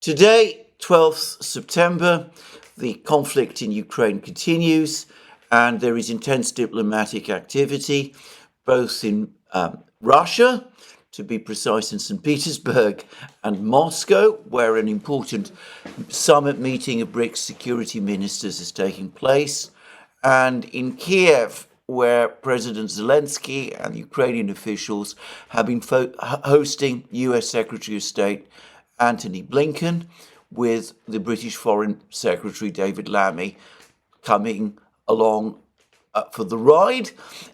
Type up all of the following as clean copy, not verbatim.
Today, 12th September, the conflict in Ukraine continues and there is intense diplomatic activity, both in Russia, to be precise in St. Petersburg, and Moscow, where an important summit meeting of BRICS security ministers is taking place, and in Kiev, where President Zelensky and Ukrainian officials have been hosting US Secretary of State Antony Blinken, with the British Foreign Secretary David Lammy coming along for the ride.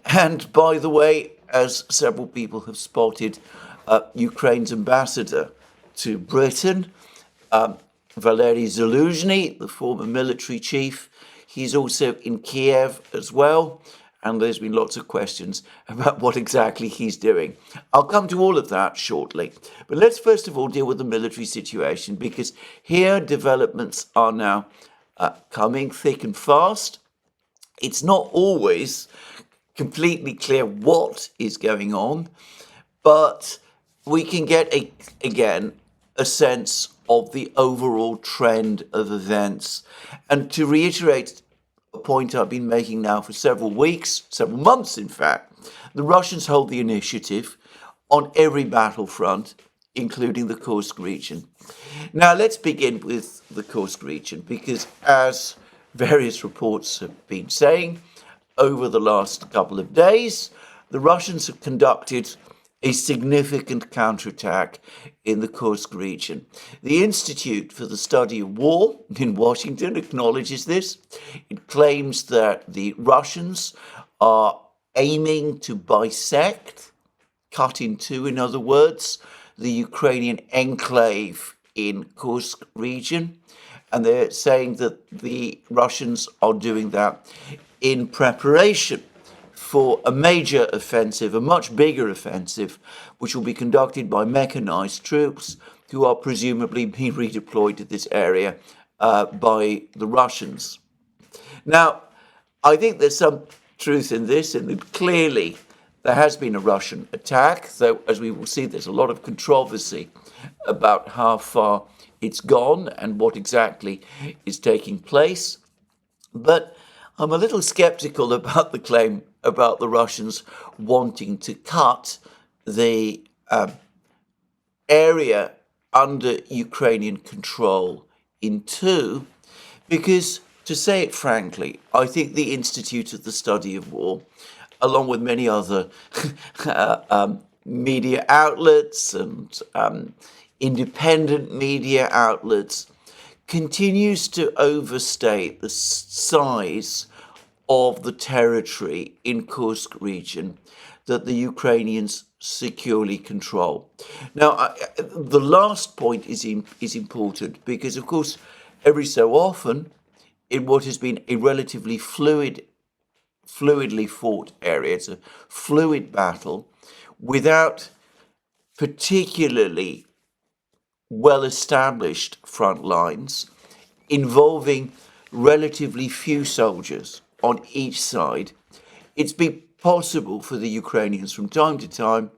And by the way, as several people have spotted, Ukraine's ambassador to Britain, Valery Zaluzhny, the former military chief, he's also in Kiev as well. And there's been lots of questions about what exactly he's doing. I'll come to all of that shortly. But let's first of all deal with the military situation, because here developments are now coming thick and fast. It's not always completely clear what is going on, but we can get, again, a sense of the overall trend of events. And to reiterate a point I've been making now for several weeks, several months in fact, the Russians hold the initiative on every battlefront, including the Kursk region. Now let's begin with the Kursk region, because as various reports have been saying, over the last couple of days, the Russians have conducted a significant counterattack in the Kursk region. The Institute for the Study of War in Washington acknowledges this. It claims that the Russians are aiming to bisect, cut in two, in other words, the Ukrainian enclave in Kursk region. And they're saying that the Russians are doing that in preparation for a major offensive, a much bigger offensive, which will be conducted by mechanized troops who are presumably being redeployed to this area by the Russians. Now, I think there's some truth in this, and clearly there has been a Russian attack, though, as we will see, there's a lot of controversy about how far it's gone and what exactly is taking place. But I'm a little skeptical about the claim about the Russians wanting to cut the area under Ukrainian control in two, because, to say it frankly, I think the Institute of the Study of War, along with many other media outlets and independent media outlets, continues to overstate the size of the territory in Kursk region that the Ukrainians securely control. Now, the last point is important because, of course, every so often, in what has been a relatively fluidly fought area, it's a fluid battle, without particularly well-established front lines, involving relatively few soldiers on each side, it's been possible for the Ukrainians from time to time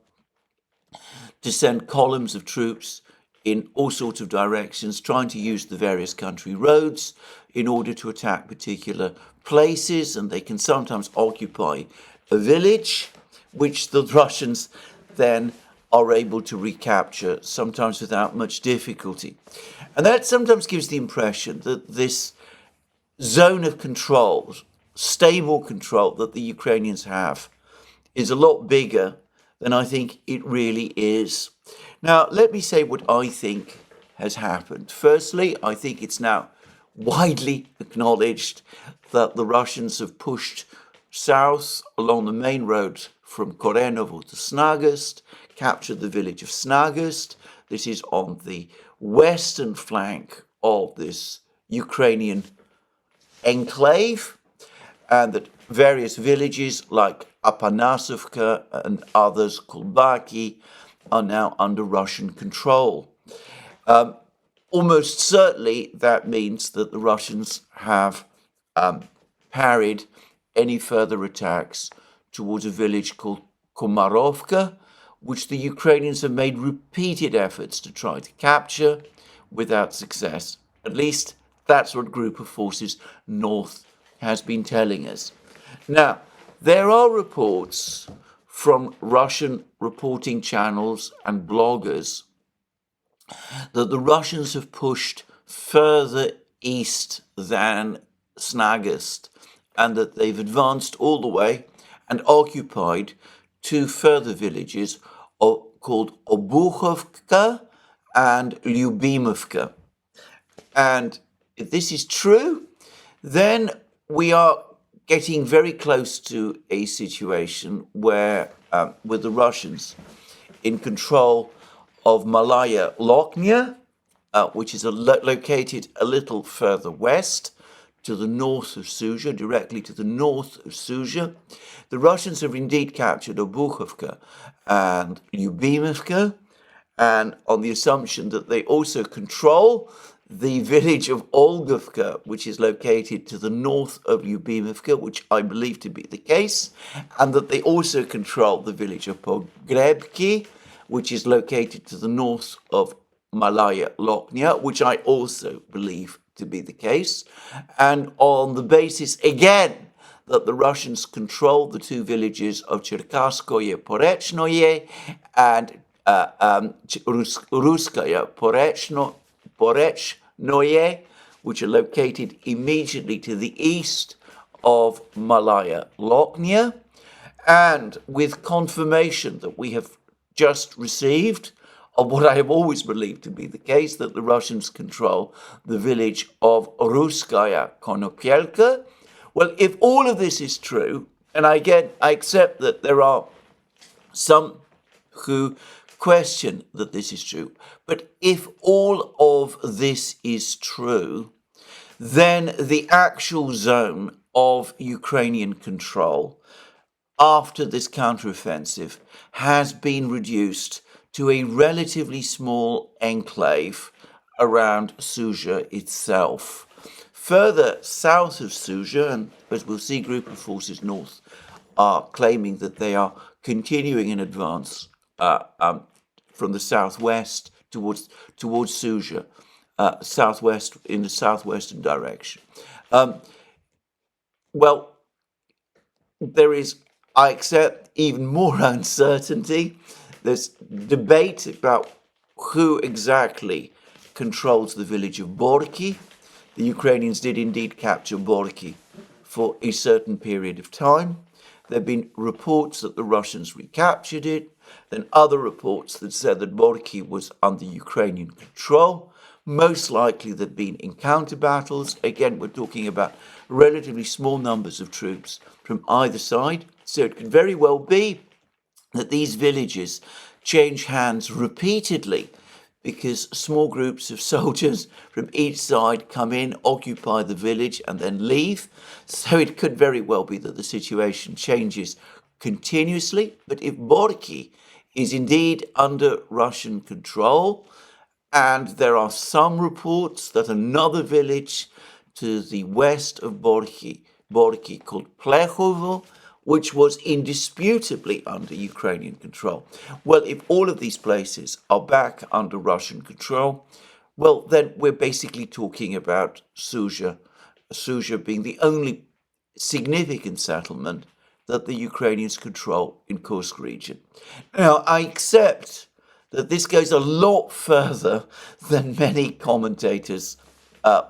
to send columns of troops in all sorts of directions, trying to use the various country roads in order to attack particular places, and they can sometimes occupy a village, which the Russians then are able to recapture, sometimes without much difficulty. And that sometimes gives the impression that this zone of control, stable control that the Ukrainians have, is a lot bigger than I think it really is. Now, let me say what I think has happened. Firstly, I think it's now widely acknowledged that the Russians have pushed south along the main road from Korenovo to Snagust, captured the village of Snagust. This is on the western flank of this Ukrainian enclave, and that various villages like Apanasovka and others, Kulbaki, are now under Russian control. Almost certainly that means that the Russians have parried any further attacks towards a village called Komarovka, which the Ukrainians have made repeated efforts to try to capture, without success. At least that's what Group of Forces North has been telling us. Now, there are reports from Russian reporting channels and bloggers that the Russians have pushed further east than Snagast, and that they've advanced all the way and occupied two further villages called Obuchovka and Lyubimovka. And if this is true, then we are getting very close to a situation where, with the Russians in control of Malaya Lochnia, which is located a little further west, to the north of Suja, directly to the north of Suja. The Russians have indeed captured Obuchovka and Lyubimovka, and on the assumption that they also control the village of Olgovka, which is located to the north of Lyubimovka, which I believe to be the case, and that they also control the village of Pogrebki, which is located to the north of Malaya Lochnia, which I also believe to be the case. And on the basis, again, that the Russians control the two villages of Cherkaskoye Porechnoye and Ruskaya Porechnoye, which are located immediately to the east of Malaya Lochnia, and with confirmation that we have just received of what I have always believed to be the case, that the Russians control the village of Ruskaya Konopielka. Well, if all of this is true, and I accept that there are some who question that this is true, but if all of this is true, then the actual zone of Ukrainian control after this counteroffensive has been reduced to a relatively small enclave around Suja itself. Further south of Suja, and as we'll see, Group of Forces North are claiming that they are continuing in advance from the southwest towards Suja, southwest in the southwestern direction. Well, there is, I accept, even more uncertainty. There's debate about who exactly controls the village of Borki. The Ukrainians did indeed capture Borki for a certain period of time. There have been reports that the Russians recaptured it, then other reports that said that Borki was under Ukrainian control. Most likely there have been encounter battles. Again, we're talking about relatively small numbers of troops from either side. So it could very well be that these villages change hands repeatedly because small groups of soldiers from each side come in, occupy the village, and then leave. So it could very well be that the situation changes continuously. But if Borki is indeed under Russian control, and there are some reports that another village to the west of Borki called Plechovo, which was indisputably under Ukrainian control. Well, if all of these places are back under Russian control, well, then we're basically talking about Suja being the only significant settlement that the Ukrainians control in Kursk region. Now, I accept that this goes a lot further than many commentators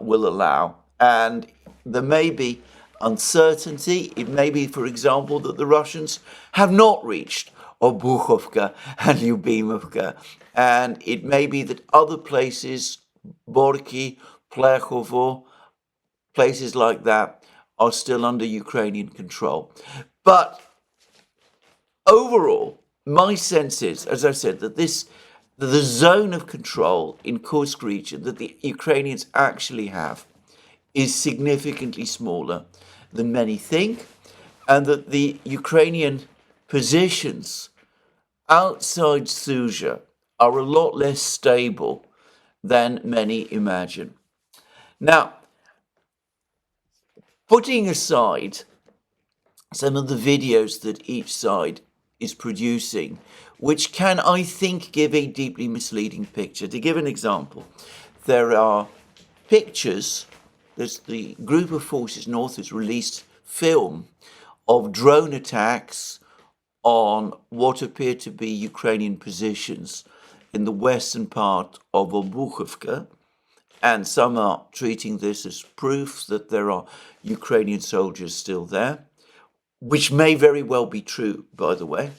will allow, and there may be uncertainty. It may be, for example, that the Russians have not reached Obuchovka and Lyubimovka, and it may be that other places, Borki, Plechovo, places like that, are still under Ukrainian control. But overall, my sense is, as I said, that the zone of control in Kursk region that the Ukrainians actually have is significantly smaller than many think, and that the Ukrainian positions outside Suja are a lot less stable than many imagine. Now, putting aside some of the videos that each side is producing, which can, I think, give a deeply misleading picture. To give an example, there are pictures. There's the Group of Forces North has released film of drone attacks on what appear to be Ukrainian positions in the western part of Obuchovka, and some are treating this as proof that there are Ukrainian soldiers still there, which may very well be true, by the way.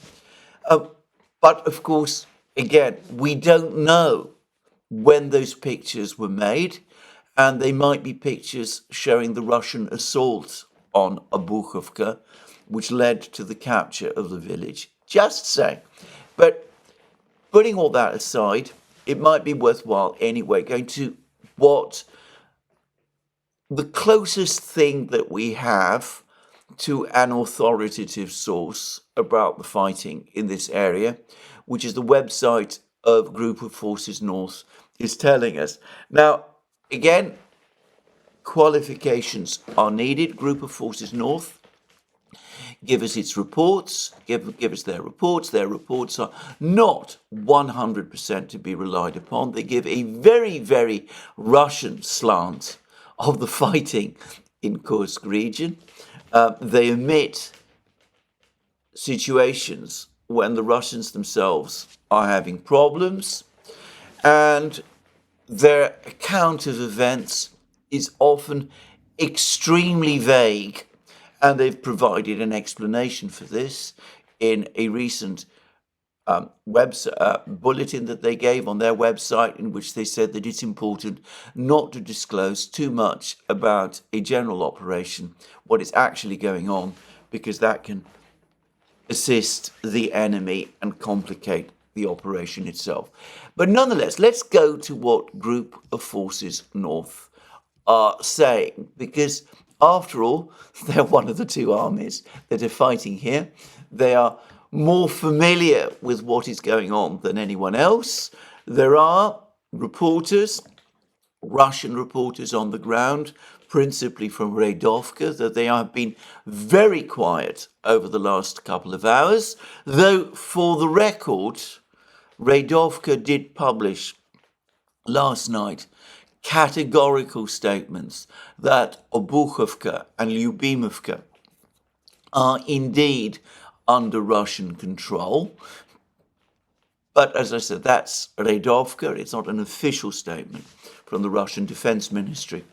But of course, again, we don't know when those pictures were made, and they might be pictures showing the Russian assault on Obuchovka, which led to the capture of the village. Just saying. But putting all that aside, it might be worthwhile anyway going to what the closest thing that we have to an authoritative source about the fighting in this area, which is the website of Group of Forces North, is telling us. Now, again, qualifications are needed. Group of Forces North give us its reports, give us their reports. Their reports are not 100% to be relied upon. They give a very, very Russian slant of the fighting in Kursk region. They omit situations when the Russians themselves are having problems, and their account of events is often extremely vague, and they've provided an explanation for this in a recent bulletin that they gave on their website, in which they said that it's important not to disclose too much about a general operation, what is actually going on, because that can assist the enemy and complicate the operation itself. But nonetheless, let's go to what Group of Forces North are saying, because after all, they're one of the two armies that are fighting here. They are more familiar with what is going on than anyone else. There are reporters, Russian reporters on the ground, principally from Redovka, that they have been very quiet over the last couple of hours, though for the record, Redovka did publish last night categorical statements that Obuchovka and Lyubimovka are indeed under Russian control. But as I said, that's Redovka. It's not an official statement from the Russian Defense Ministry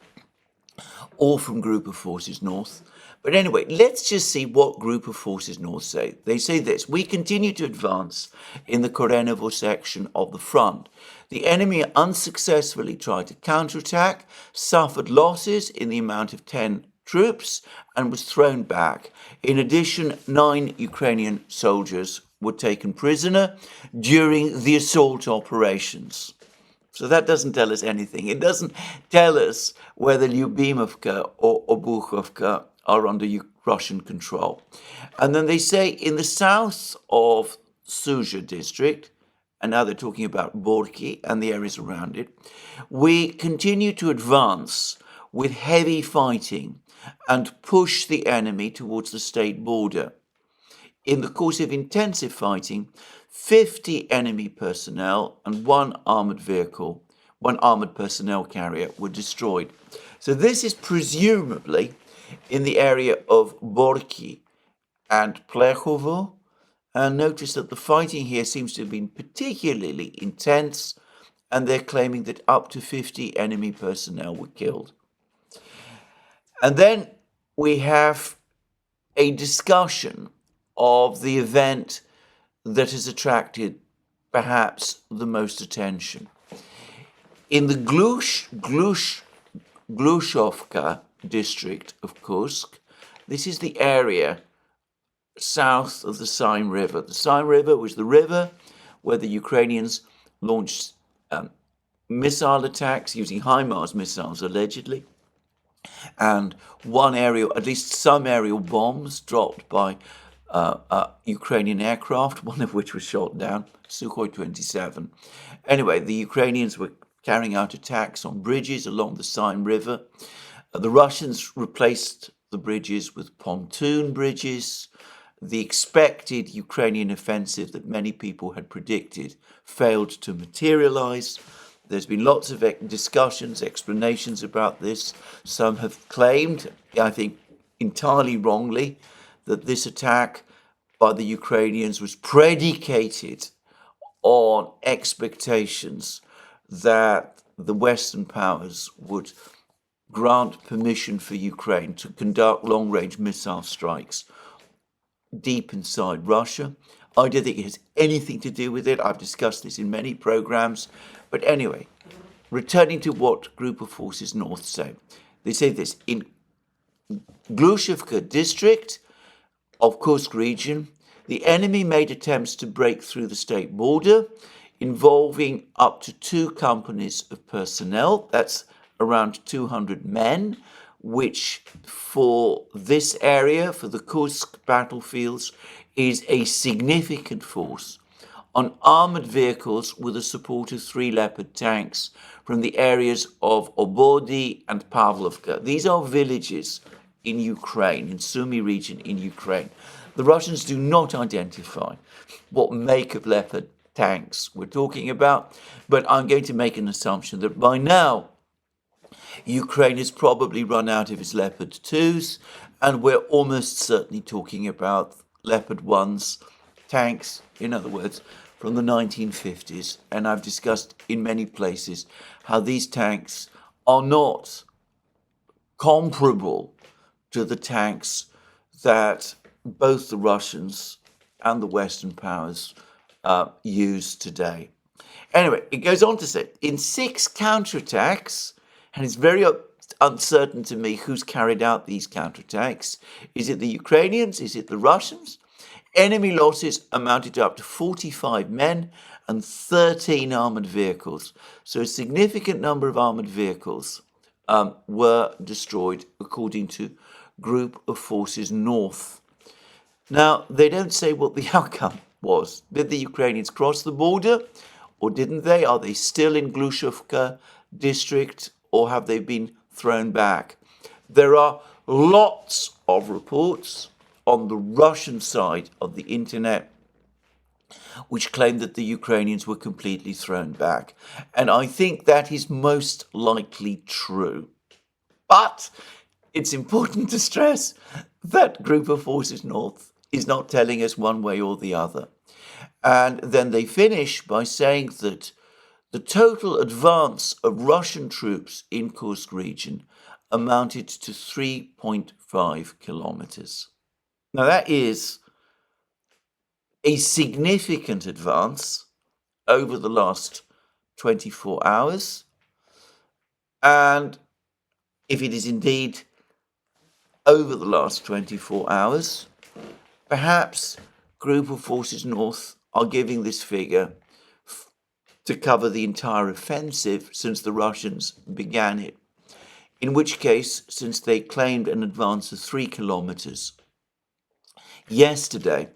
or from Group of Forces North. But anyway, let's just see what Group of Forces North say. They say this: we continue to advance in the Korenovo section of the front. The enemy unsuccessfully tried to counterattack, suffered losses in the amount of 10 troops, and was thrown back. In addition, 9 Ukrainian soldiers were taken prisoner during the assault operations. So that doesn't tell us anything. It doesn't tell us whether Lyubimovka or Obuchovka are under Russian control. And then they say in the south of Suja district, and now they're talking about Borki and the areas around it, we continue to advance with heavy fighting and push the enemy towards the state border. In the course of intensive fighting, 50 enemy personnel and one armored personnel carrier were destroyed. So this is presumably in the area of Borki and Plechovo. And notice that the fighting here seems to have been particularly intense, and they're claiming that up to 50 enemy personnel were killed. And then we have a discussion of the event that has attracted perhaps the most attention. In the Glushovka district of Kursk, this is the area south of the Sime River. The Sime River was the river where the Ukrainians launched missile attacks using HIMARS missiles, allegedly, and one aerial, at least some aerial bombs dropped by Ukrainian aircraft, one of which was shot down, Sukhoi 27. Anyway, the Ukrainians were carrying out attacks on bridges along the Sime River. The Russians replaced the bridges with pontoon bridges. The expected Ukrainian offensive that many people had predicted failed to materialize. There's been lots of discussions, explanations about this. Some have claimed, I think entirely wrongly, that this attack by the Ukrainians was predicated on expectations that the Western powers would grant permission for Ukraine to conduct long-range missile strikes deep inside Russia. I don't think it has anything to do with it. I've discussed this in many programs. But anyway, returning to what Group of Forces North say. They say this: in Glushevka district of Kursk region, the enemy made attempts to break through the state border, involving up to 2 companies of personnel. That's around 200 men, which for this area, for the Kursk battlefields, is a significant force, on armoured vehicles with the support of 3 Leopard tanks from the areas of Obody and Pavlovka. These are villages in Ukraine, in Sumy region in Ukraine. The Russians do not identify what make of Leopard tanks we're talking about, but I'm going to make an assumption that by now Ukraine has probably run out of its Leopard 2s, and we're almost certainly talking about Leopard 1s, tanks, in other words, from the 1950s. And I've discussed in many places how these tanks are not comparable to the tanks that both the Russians and the Western powers use today. Anyway, it goes on to say, in 6 counterattacks, and it's very uncertain to me who's carried out these counterattacks. Is it the Ukrainians? Is it the Russians? Enemy losses amounted to up to 45 men and 13 armoured vehicles. So a significant number of armoured vehicles were destroyed, according to Group of Forces North. Now, they don't say what the outcome was. Did the Ukrainians cross the border, or didn't they? Are they still in Glushevka district, or have they been thrown back? There are lots of reports on the Russian side of the internet which claim that the Ukrainians were completely thrown back. And I think that is most likely true. But it's important to stress that Group of Forces North is not telling us one way or the other. And then they finish by saying that the total advance of Russian troops in Kursk region amounted to 3.5 kilometers. Now that is a significant advance over the last 24 hours. And if it is indeed over the last 24 hours, perhaps Group of Forces North are giving this figure to cover the entire offensive since the Russians began it. In which case, since they claimed an advance of 3 kilometers yesterday,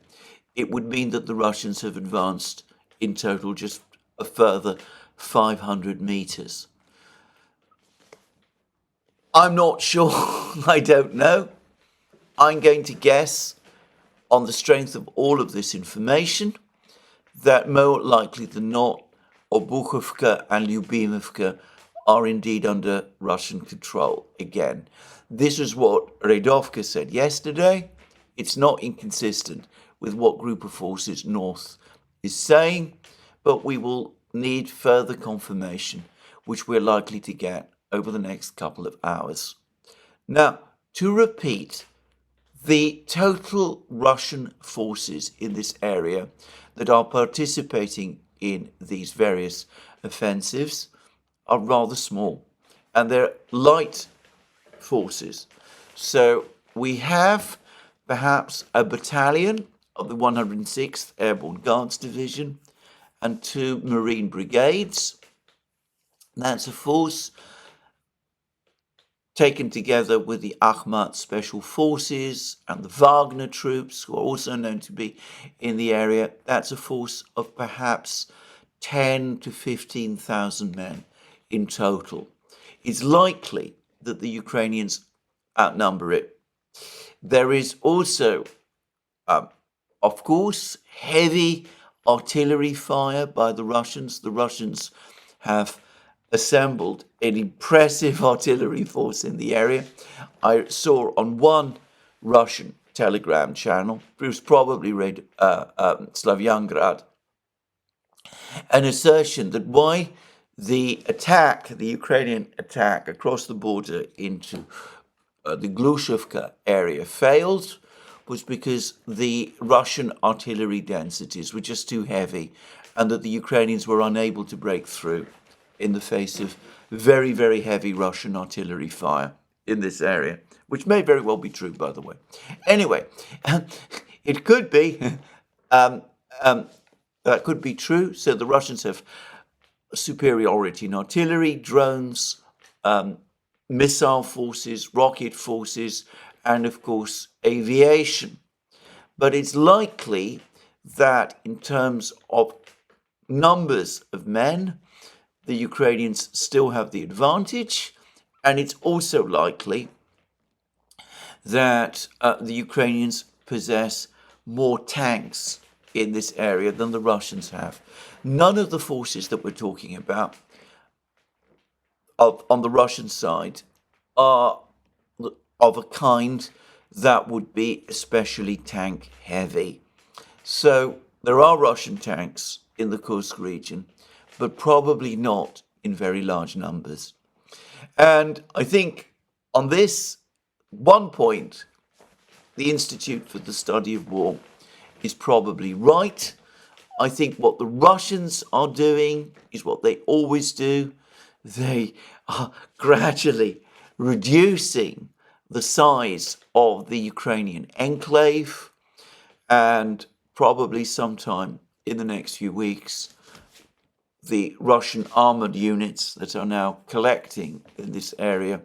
it would mean that the Russians have advanced in total just a further 500 meters. I'm not sure. I don't know. I'm going to guess, on the strength of all of this information, that more likely than not, Obuchovka and Lyubimovka are indeed under Russian control again. This is what Redovka said yesterday. It's not inconsistent with what Group of Forces North is saying, but we will need further confirmation, which we're likely to get over the next couple of hours. Now, to repeat, the total Russian forces in this area that are participating in these various offensives are rather small, and they're light forces. So we have perhaps a battalion of the 106th Airborne Guards Division and 2 Marine brigades. That's a force taken together with the Akhmat Special Forces and the Wagner troops, who are also known to be in the area. That's a force of perhaps 10 to 15,000 men in total. It's likely that the Ukrainians outnumber it. There is also, of course, heavy artillery fire by the Russians. The Russians have assembled an impressive artillery force in the area. I saw on one Russian telegram channel, it was probably read Slavyangrad, an assertion that why the Ukrainian attack across the border into the Glushevka area failed was because the Russian artillery densities were just too heavy and that the Ukrainians were unable to break through in the face of very, very heavy Russian artillery fire in this area, which may very well be true, by the way. Anyway, it could be, that could be true. So the Russians have superiority in artillery, drones, missile forces, rocket forces, and of course, aviation. But it's likely that in terms of numbers of men, the Ukrainians still have the advantage, and it's also likely that the Ukrainians possess more tanks in this area than the Russians have. None of the forces that we're talking about on the Russian side are of a kind that would be especially tank heavy. So there are Russian tanks in the Kursk region, but probably not in very large numbers. And I think on this one point, the Institute for the Study of War is probably right. I think what the Russians are doing is what they always do. They are gradually reducing the size of the Ukrainian enclave, and probably sometime in the next few weeks, the Russian armored units that are now collecting in this area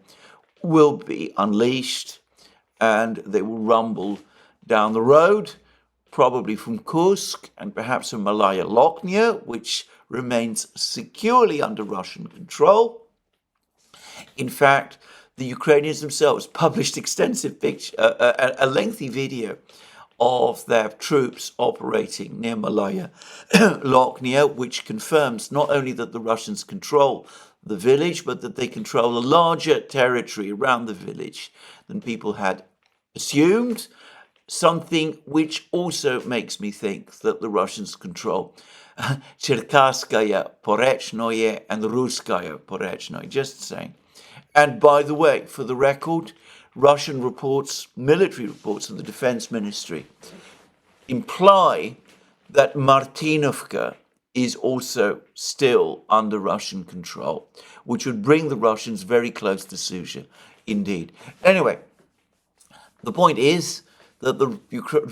will be unleashed, and they will rumble down the road, probably from Kursk and perhaps from Malaya Lochnia, which remains securely under Russian control. In fact, the Ukrainians themselves published extensive a lengthy video of their troops operating near Malaya Lochnia, which confirms not only that the Russians control the village, but that they control a larger territory around the village than people had assumed, something which also makes me think that the Russians control Cherkasskaya Porechnoye and Ruskaya Porechnoye, just saying. And by the way, for the record, Russian reports, military reports of the Defense Ministry, imply that Martinovka is also still under Russian control, which would bring the Russians very close to Suja, indeed. Anyway, the point is that the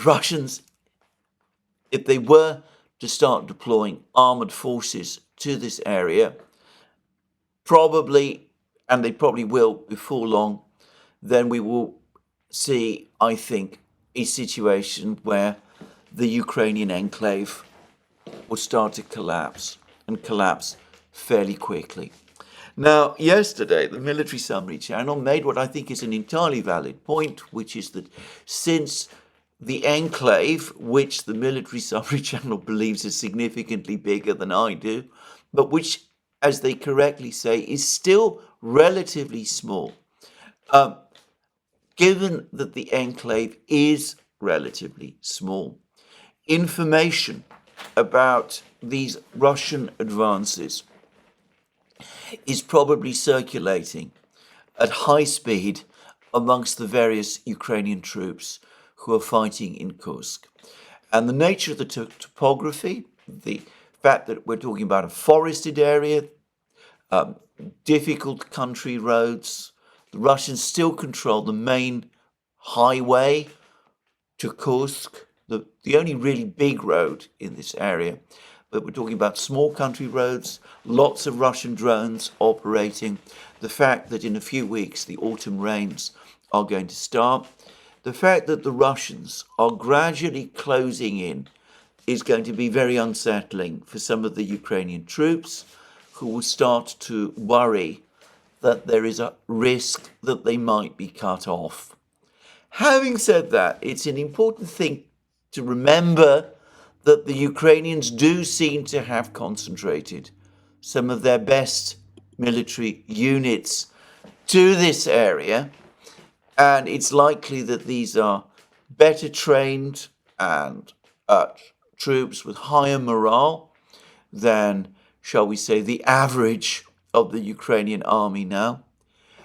Russians, if they were to start deploying armored forces to this area, probably, and they probably will before long, then we will see, I think, a situation where the Ukrainian enclave will start to collapse, and collapse fairly quickly. Now, yesterday, the Military Summary Channel made what I think is an entirely valid point, which is that since the enclave, which the Military Summary Channel believes is significantly bigger than I do, but which, as they correctly say, is still relatively small, given that the enclave is relatively small, information about these Russian advances is probably circulating at high speed amongst the various Ukrainian troops who are fighting in Kursk. And the nature of the topography, the fact that we're talking about a forested area, difficult country roads, the Russians still control the main highway to Kursk, the only really big road in this area. But we're talking about small country roads, lots of Russian drones operating, the fact that in a few weeks the autumn rains are going to start, the fact that the Russians are gradually closing in is going to be very unsettling for some of the Ukrainian troops, who will start to worry that there is a risk that they might be cut off. Having said that, it's an important thing to remember that the Ukrainians do seem to have concentrated some of their best military units to this area, and it's likely that these are better trained and troops with higher morale than, shall we say, the average of the Ukrainian army now.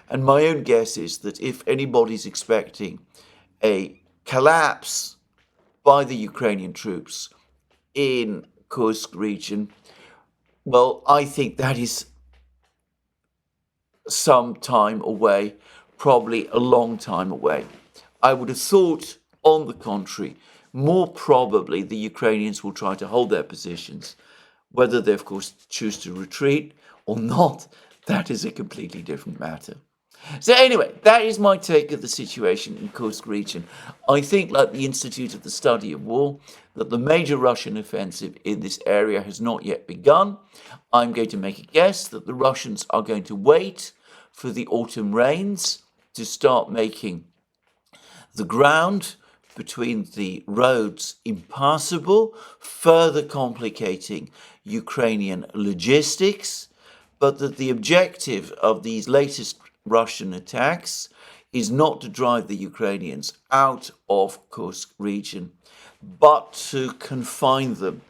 And my own guess is that if anybody's expecting a collapse by the Ukrainian troops in Kursk region, well, I think that is some time away, probably a long time away. I would have thought, on the contrary, more probably the Ukrainians will try to hold their positions. Whether they, of course, choose to retreat or not, that is a completely different matter. So anyway, that is my take of the situation in Kursk region. I think, like the Institute of the Study of War, that the major Russian offensive in this area has not yet begun. I'm going to make a guess that the Russians are going to wait for the autumn rains to start making the ground between the roads impassable, further complicating Ukrainian logistics, but that the objective of these latest Russian attacks is not to drive the Ukrainians out of Kursk region, but to confine them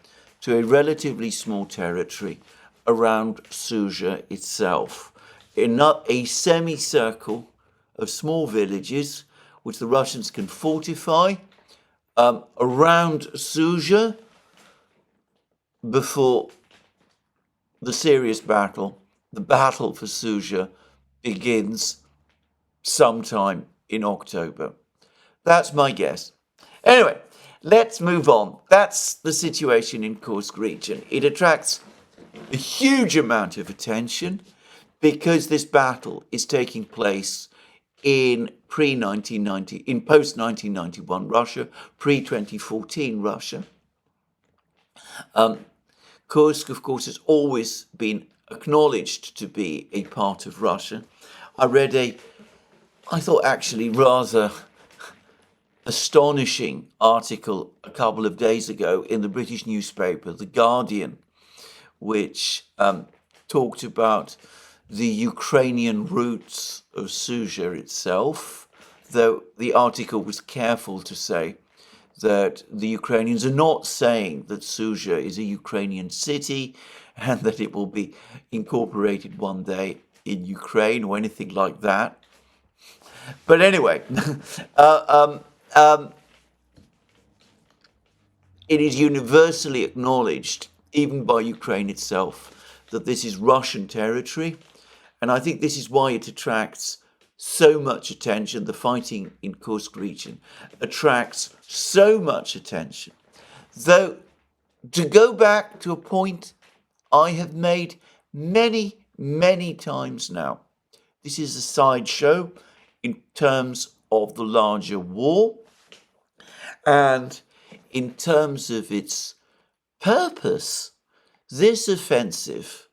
to a relatively small territory around Suja itself, in a semicircle of small villages which the Russians can fortify around Suja before the serious battle, the battle for Suja, begins sometime in October. That's my guess. Anyway, let's move on. That's the situation in Kursk region. It attracts a huge amount of attention because this battle is taking place in pre-1990, in post-1991 Russia, pre-2014 Russia. Kursk, of course, has always been acknowledged to be a part of Russia. I read I thought actually rather astonishing article a couple of days ago in the British newspaper, The Guardian, which talked about the Ukrainian roots of Suja itself, though the article was careful to say that the Ukrainians are not saying that Suja is a Ukrainian city and that it will be incorporated one day in Ukraine or anything like that. But anyway, it is universally acknowledged, even by Ukraine itself, that this is Russian territory. And I think this is why it attracts so much attention. The fighting in Kursk region attracts so much attention. Though, to go back to a point I have made many, many times now, this is a sideshow in terms of the larger war and in terms of its purpose. This offensive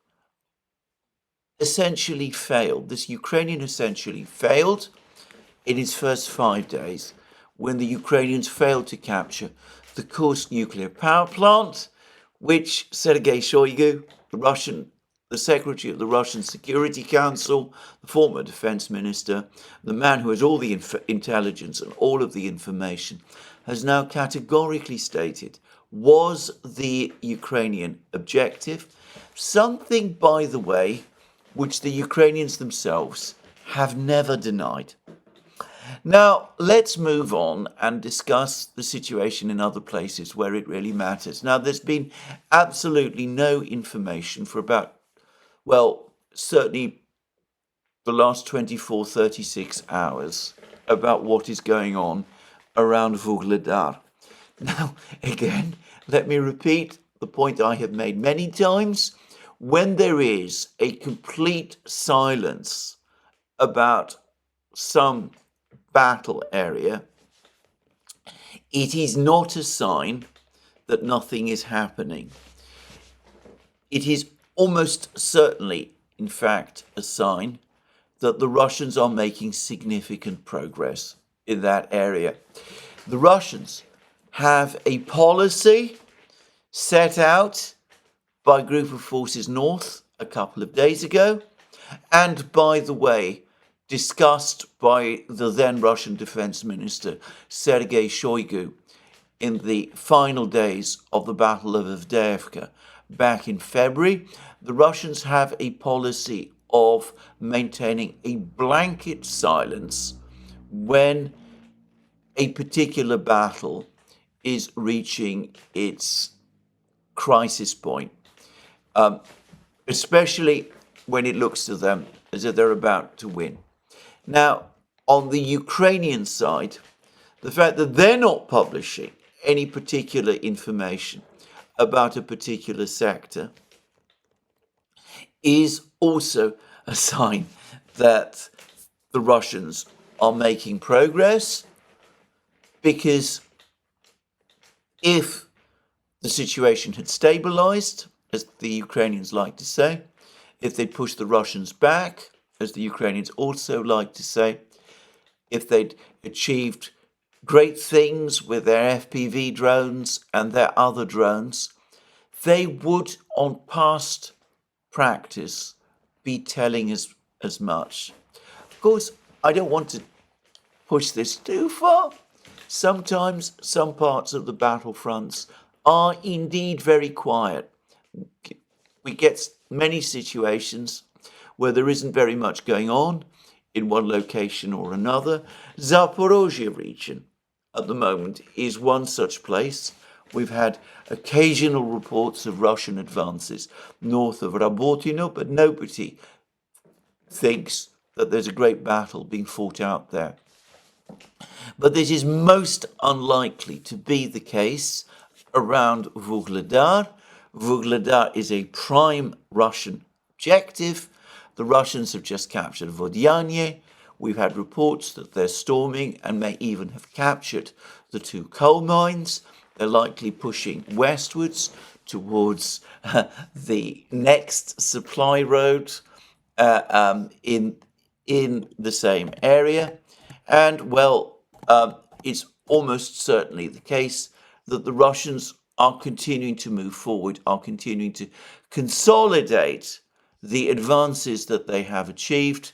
essentially failed. This Ukrainian essentially failed in its first 5 days when the Ukrainians failed to capture the Kursk nuclear power plant, which Sergei Shoigu, the secretary of the Russian Security Council, the former defense minister, the man who has all the intelligence and all of the information, has now categorically stated was the Ukrainian objective. Something, by the way, which the Ukrainians themselves have never denied. Now, let's move on and discuss the situation in other places where it really matters. Now, there's been absolutely no information for about, well, certainly the last 24, 36 hours about what is going on around Vuhledar. Now, again, let me repeat the point I have made many times. When there is a complete silence about some battle area, it is not a sign that nothing is happening. It is almost certainly, in fact, a sign that the Russians are making significant progress in that area. The Russians have a policy set out by Group of Forces North a couple of days ago, and by the way, discussed by the then Russian Defense Minister Sergei Shoigu in the final days of the Battle of Avdiivka back in February. The Russians have a policy of maintaining a blanket silence when a particular battle is reaching its crisis point, especially when it looks to them as if they're about to win. Now, on the Ukrainian side, the fact that they're not publishing any particular information about a particular sector is also a sign that the Russians are making progress, because if the situation had stabilized, as the Ukrainians like to say, if they'd pushed the Russians back, as the Ukrainians also like to say, if they'd achieved great things with their FPV drones and their other drones, they would, on past practice, be telling us as much. Of course, I don't want to push this too far. Sometimes some parts of the battlefronts are indeed very quiet. We get many situations where there isn't very much going on in one location or another. Zaporozhye region at the moment is one such place. We've had occasional reports of Russian advances north of Rabotino, but nobody thinks that there's a great battle being fought out there. But this is most unlikely to be the case around Vuhledar. Vuhledar is a prime Russian objective. The Russians have just captured Vodyane. We've had reports that they're storming and may even have captured the two coal mines. They're likely pushing westwards towards the next supply road in the same area. And, well, it's almost certainly the case that the Russians are continuing to move forward, are continuing to consolidate the advances that they have achieved.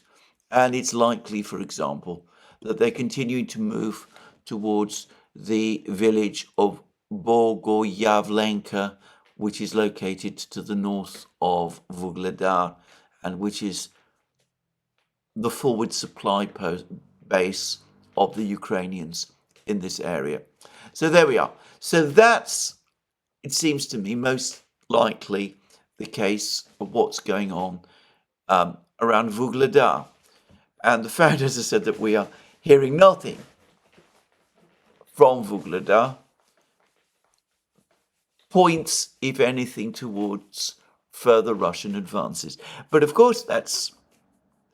And it's likely, for example, that they're continuing to move towards the village of Bogoyavlenka, which is located to the north of Vuhledar and which is the forward supply base of the Ukrainians in this area. So there we are. So that's, it seems to me, most likely the case of what's going on around Vuhledar. And the fact, as I said, that we are hearing nothing from Vuhledar points, if anything, towards further Russian advances. But of course, that's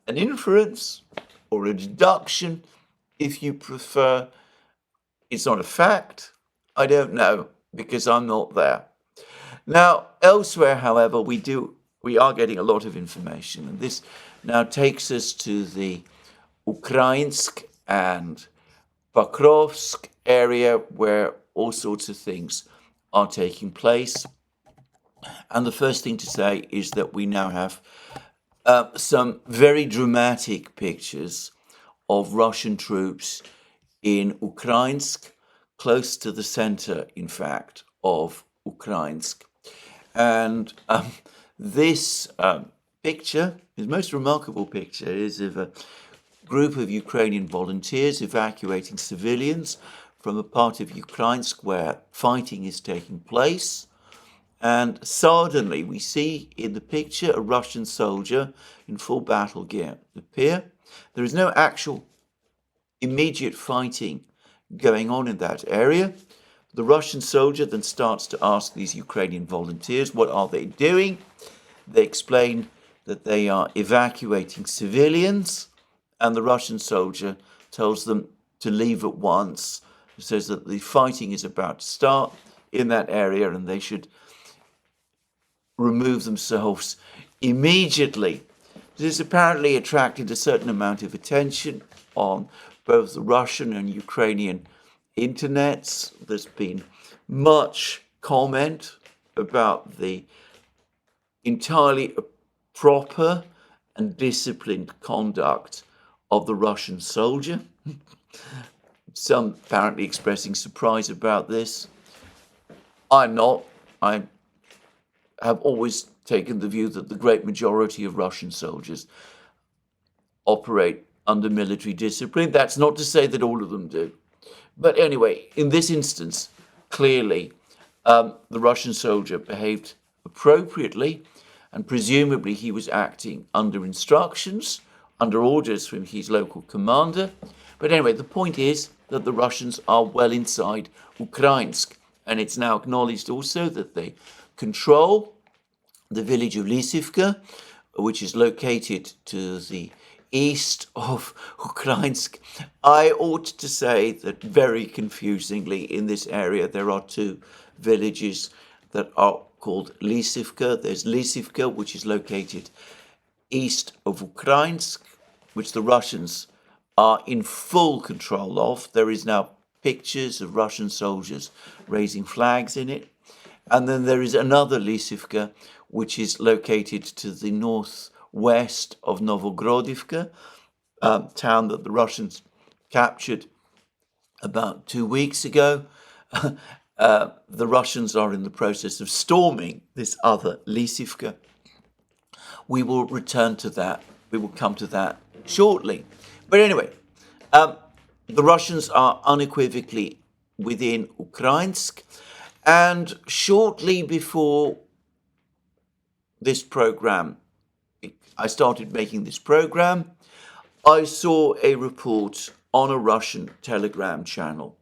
an inference or a deduction, if you prefer. It's not a fact. I don't know, because I'm not there. Now, elsewhere, however, we are getting a lot of information, and this now takes us to the Ukrainsk and Pokrovsk area, where all sorts of things are taking place. And the first thing to say is that we now have some very dramatic pictures of Russian troops in Ukrainsk, close to the center, in fact, of Ukrainsk. And this picture, his most remarkable picture, is of a group of Ukrainian volunteers evacuating civilians from a part of Ukrainsk where fighting is taking place. And suddenly we see in the picture a Russian soldier in full battle gear appear. There is no actual immediate fighting going on in that area. The Russian soldier then starts to ask these Ukrainian volunteers, what are they doing? They explain that they are evacuating civilians, and the Russian soldier tells them to leave at once. He says that the fighting is about to start in that area and they should remove themselves immediately. This apparently attracted a certain amount of attention on both the Russian and Ukrainian internets. There's been much comment about the entirely proper and disciplined conduct of the Russian soldier. Some apparently expressing surprise about this. I'm not. I have always taken the view that the great majority of Russian soldiers operate under military discipline. That's not to say that all of them do. But anyway, in this instance, clearly, the Russian soldier behaved appropriately, and presumably he was acting under instructions, under orders from his local commander. But anyway, the point is that the Russians are well inside Ukrainsk, and it's now acknowledged also that they control the village of Lysivka, which is located to the east of Ukrainsk. I ought to say that very confusingly in this area there are two villages that are called Lysivka. There's Lysivka, which is located east of Ukrainsk, which the Russians are in full control of. There is now pictures of Russian soldiers raising flags in it. And then there is another Lysivka, which is located to the northwest of Novogrodivka, town that the Russians captured about 2 weeks ago. The Russians are in the process of storming this other Lysivka. We will return to that. We will come to that shortly. But anyway, the Russians are unequivocally within Ukrainsk, and shortly before this program, I started making this program, I saw a report on a Russian Telegram channel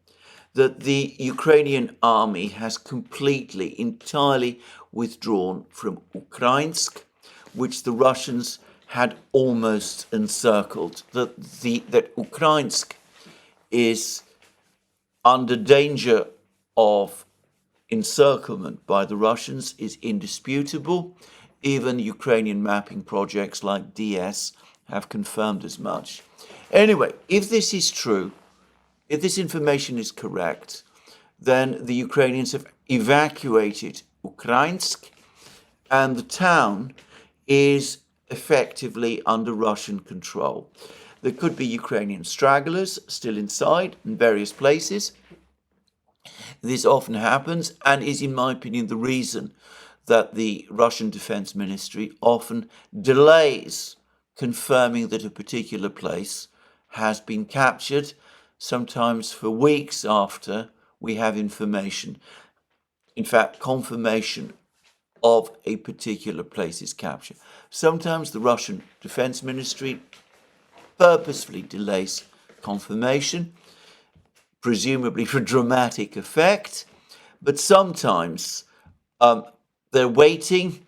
that the Ukrainian army has completely, entirely withdrawn from Ukrainsk, which the Russians had almost encircled, that Ukrainsk is under danger of encirclement by the Russians is indisputable. Even Ukrainian mapping projects like DS have confirmed as much. Anyway, if this is true, if this information is correct, then the Ukrainians have evacuated Ukrainsk, and the town is effectively under Russian control. There could be Ukrainian stragglers still inside in various places. This often happens and is, in my opinion, the reason that the Russian Defense Ministry often delays confirming that a particular place has been captured, sometimes for weeks after we have information. In fact, confirmation of a particular place's capture. Sometimes the Russian Defense Ministry purposefully delays confirmation, presumably for dramatic effect, but sometimes they're waiting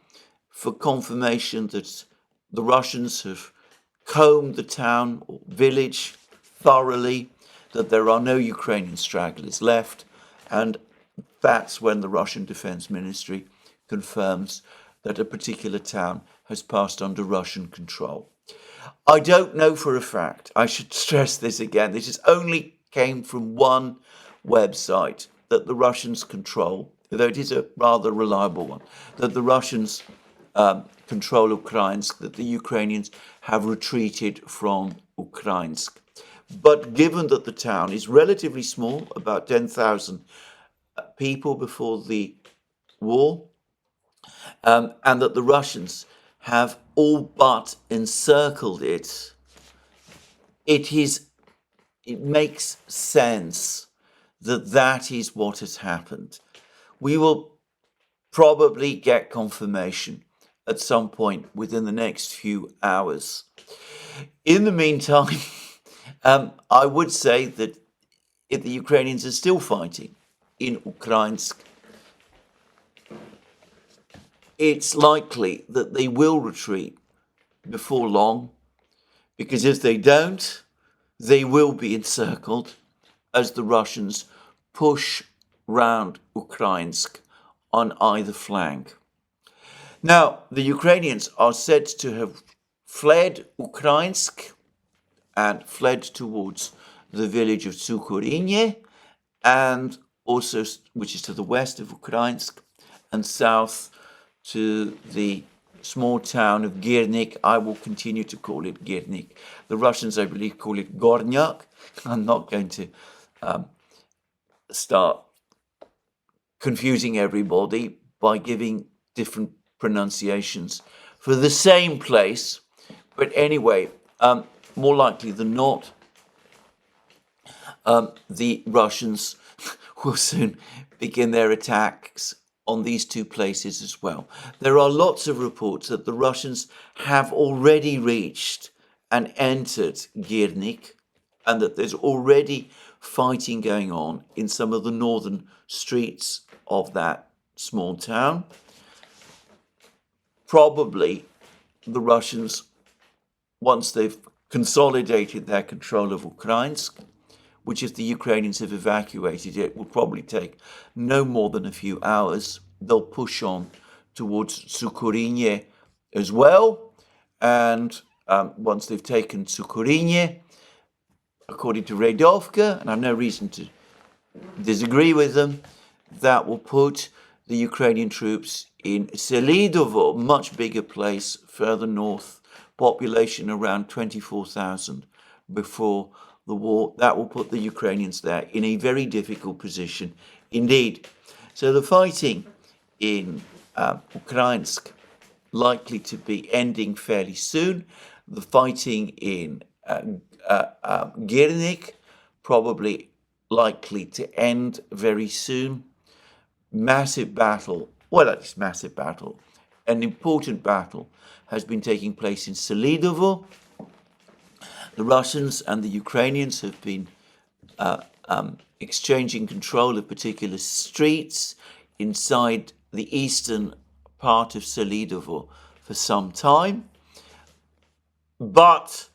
for confirmation that the Russians have combed the town or village thoroughly, that there are no Ukrainian stragglers left, and that's when the Russian Defense Ministry confirms that a particular town has passed under Russian control. I don't know for a fact. I should stress this again. This is only came from one website that the Russians control, though it is a rather reliable one, that the Russians control Ukrainsk, that the Ukrainians have retreated from Ukrainsk. But given that the town is relatively small, about 10,000 people before the war, and that the Russians have all but encircled it, it makes sense that that is what has happened. We will probably get confirmation at some point within the next few hours. In the meantime, I would say that if the Ukrainians are still fighting in Ukrainsk, it's likely that they will retreat before long, because if they don't, they will be encircled as the Russians push round Ukrainsk on either flank. Now, the Ukrainians are said to have fled Ukrainsk and fled towards the village of Sukurinye, and also, which is to the west of Ukrainsk, and south to the small town of Girnik. I will continue to call it Girnik. The Russians, I believe, call it Gornyak. I'm not going to start confusing everybody by giving different pronunciations for the same place. But anyway, more likely than not, the Russians will soon begin their attacks on these two places as well. There are lots of reports that the Russians have already reached and entered Girnik, and that there's already fighting going on in some of the northern streets of that small town. Probably the Russians, once they've consolidated their control of Ukrainsk, which if the Ukrainians have evacuated it, will probably take no more than a few hours. They'll push on towards Sukurinye as well. And once they've taken Sukurinye, according to Redovka, and I have no reason to disagree with them, that will put the Ukrainian troops in Selidovo, much bigger place, further north, population around 24,000 before the war. That will put the Ukrainians there in a very difficult position indeed. So the fighting in Ukrainsk likely to be ending fairly soon. The fighting in Girnik probably likely to end very soon. Massive battle, well, at least massive battle, an important battle has been taking place in Selidovo. The Russians and the Ukrainians have been exchanging control of particular streets inside the eastern part of Selidovo for some time. But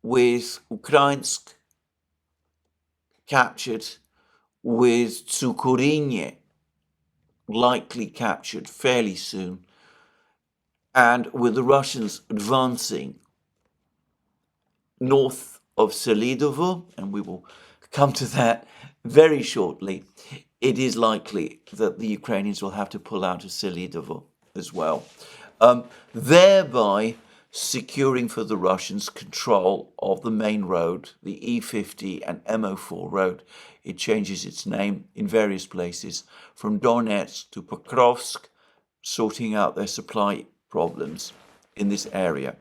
with Ukrainsk captured, with Sukurinye likely captured fairly soon, and with the Russians advancing north of Selidovo, and we will come to that very shortly, it is likely that the Ukrainians will have to pull out of Selidovo as well, thereby securing for the Russians control of the main road, the E50 and M4 Road. It changes its name in various places, from Donetsk to Pokrovsk, sorting out their supply problems in this area.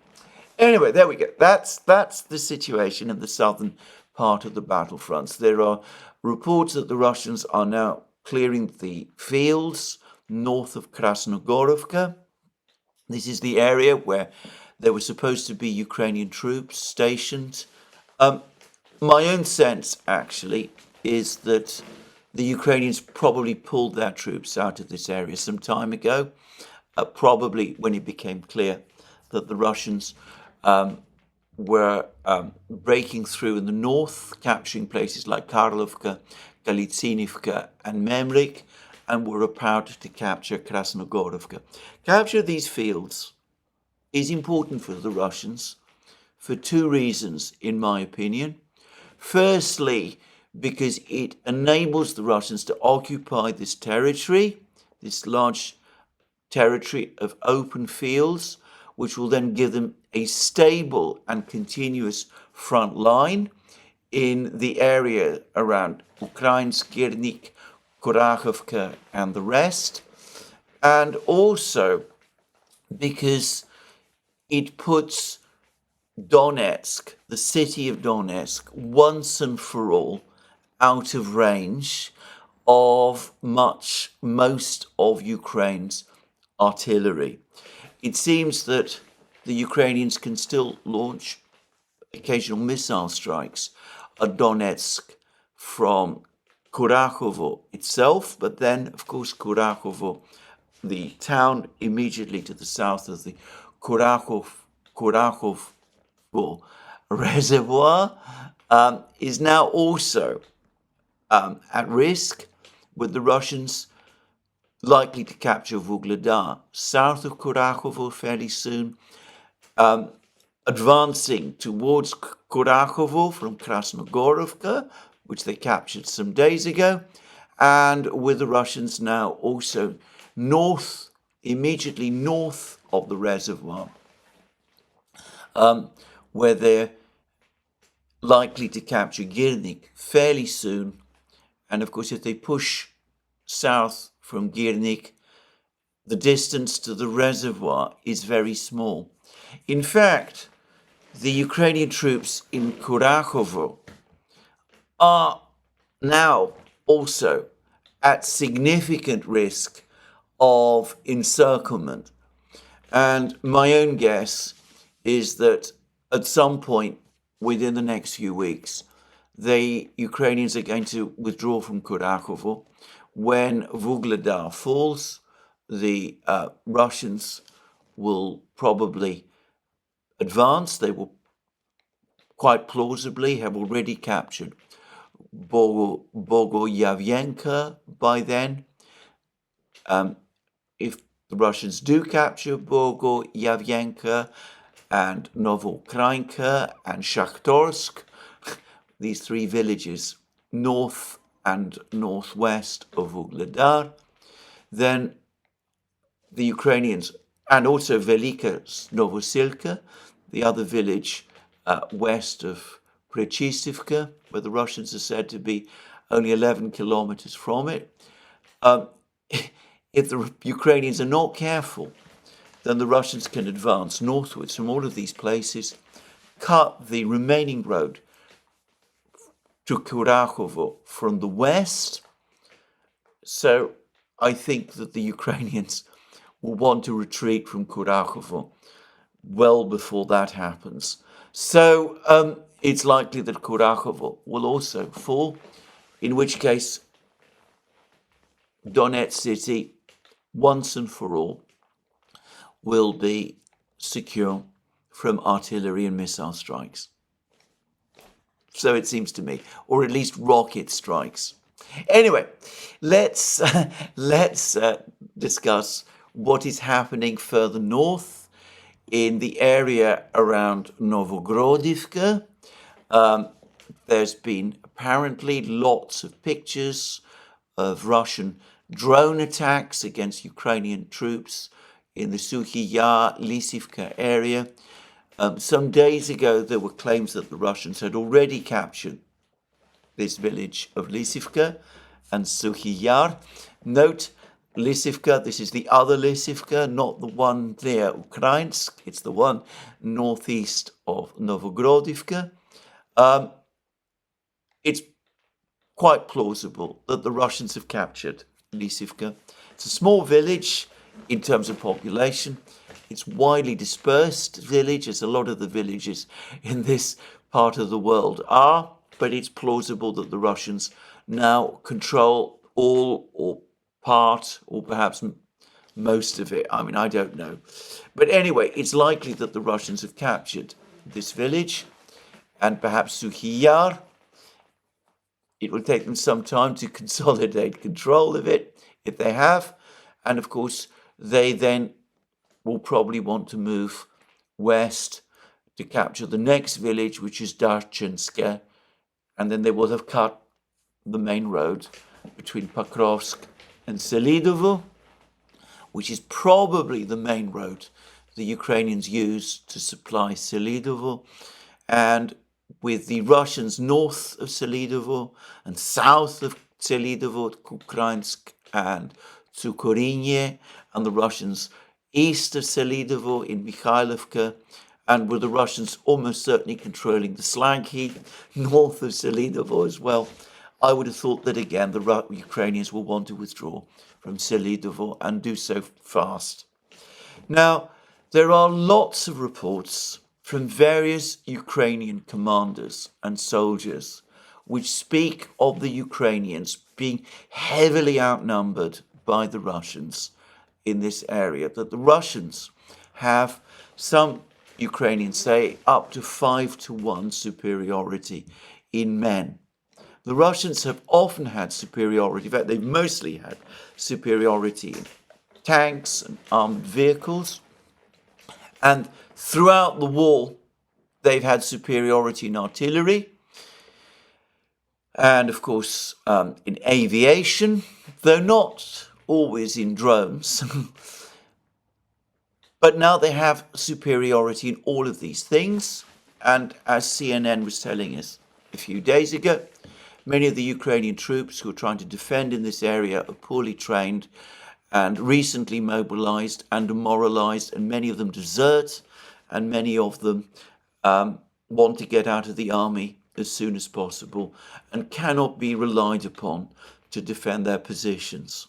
Anyway, there we go. That's the situation in the southern part of the battlefronts. There are reports that the Russians are now clearing the fields north of Krasnogorovka. This is the area where there were supposed to be Ukrainian troops stationed. My own sense, actually, is that the Ukrainians probably pulled their troops out of this area some time ago, probably when it became clear that the Russians were breaking through in the north, capturing places like Karlovka, Galitsinivka, and Memrik, and were about to capture Krasnogorovka. Capture these fields is important for the Russians for two reasons, in my opinion. Firstly, because it enables the Russians to occupy this territory, this large territory of open fields, which will then give them a stable and continuous front line in the area around Ukrainsk, Girnik, Kurachovka, and the rest. And also because it puts Donetsk, the city of Donetsk, once and for all out of range of most of Ukraine's artillery. It seems that the Ukrainians can still launch occasional missile strikes at Donetsk from Kurachovo itself, but then, of course, Kurachovo, the town immediately to the south of the Kurachovo reservoir, is now also at risk, with the Russians likely to capture Vuhledar south of Kurachovo fairly soon, advancing towards Kurachovo from Krasnogorovka, which they captured some days ago, and with the Russians now also immediately north of the reservoir, where they're likely to capture Girnik fairly soon. And of course, if they push south from Girnik, the distance to the reservoir is very small. In fact, the Ukrainian troops in Kurachovo are now also at significant risk of encirclement. And my own guess is that at some point within the next few weeks, the Ukrainians are going to withdraw from Kurachovo. When Vuhledar falls, the Russians will probably advance. They will quite plausibly have already captured Bogoyavlenka by then. If the Russians do capture Bogoyavlenka and Novokrainka and Shakhtorsk, these three villages north and northwest of Vuhledar, then the Ukrainians, and also Velika Novosilka, the other village west of Prechystivka, where the Russians are said to be only 11 kilometers from it. If the Ukrainians are not careful, then the Russians can advance northwards from all of these places, cut the remaining road to Kurachovo from the west. So I think that the Ukrainians will want to retreat from Kurachovo well before that happens. So it's likely that Kurachovo will also fall, in which case Donetsk city, once and for all, will be secure from artillery and missile strikes. So it seems to me, or at least rocket strikes. Anyway, let's discuss what is happening further north in the area around Novogrodivka. There's been apparently lots of pictures of Russian drone attacks against Ukrainian troops in the Suhy Yar, Lysivka area. Some days ago, there were claims that the Russians had already captured this village of Lysivka and Suhy Yar. Note, Lysivka, this is the other Lysivka, not the one near Ukrainsk. It's the one northeast of Novogrodivka. It's quite plausible that the Russians have captured Lysivka. It's a small village in terms of population. It's widely dispersed village, as a lot of the villages in this part of the world are, but it's plausible that the Russians now control all or part, or perhaps most of it. I mean, I don't know. But anyway, it's likely that the Russians have captured this village and perhaps Suhy Yar. It will take them some time to consolidate control of it, if they have. And of course, they then will probably want to move west to capture the next village, which is Darchinska. And then they will have cut the main road between Pokrovsk and Selidovo, which is probably the main road the Ukrainians use to supply Selidovo. And with the Russians north of Selidovo and south of Selidovo, Ukrainsk and Tsukorinye, and the Russians east of Selidovo in Mikhailovka, and with the Russians almost certainly controlling the slag heap north of Selidovo as well, I would have thought that again the Ukrainians will want to withdraw from Selidovo and do so fast. Now, there are lots of reports from various Ukrainian commanders and soldiers which speak of the Ukrainians being heavily outnumbered by the Russians in this area, that the Russians have, some Ukrainians say, up to 5-1 superiority in men. The Russians have often had superiority, in fact, they've mostly had superiority in tanks and armed vehicles. And throughout the war, they've had superiority in artillery. And of course, in aviation, though not always in drones. But now they have superiority in all of these things. And as CNN was telling us a few days ago, many of the Ukrainian troops who are trying to defend in this area are poorly trained and recently mobilized and demoralized, and many of them desert, and many of them want to get out of the army as soon as possible and cannot be relied upon to defend their positions.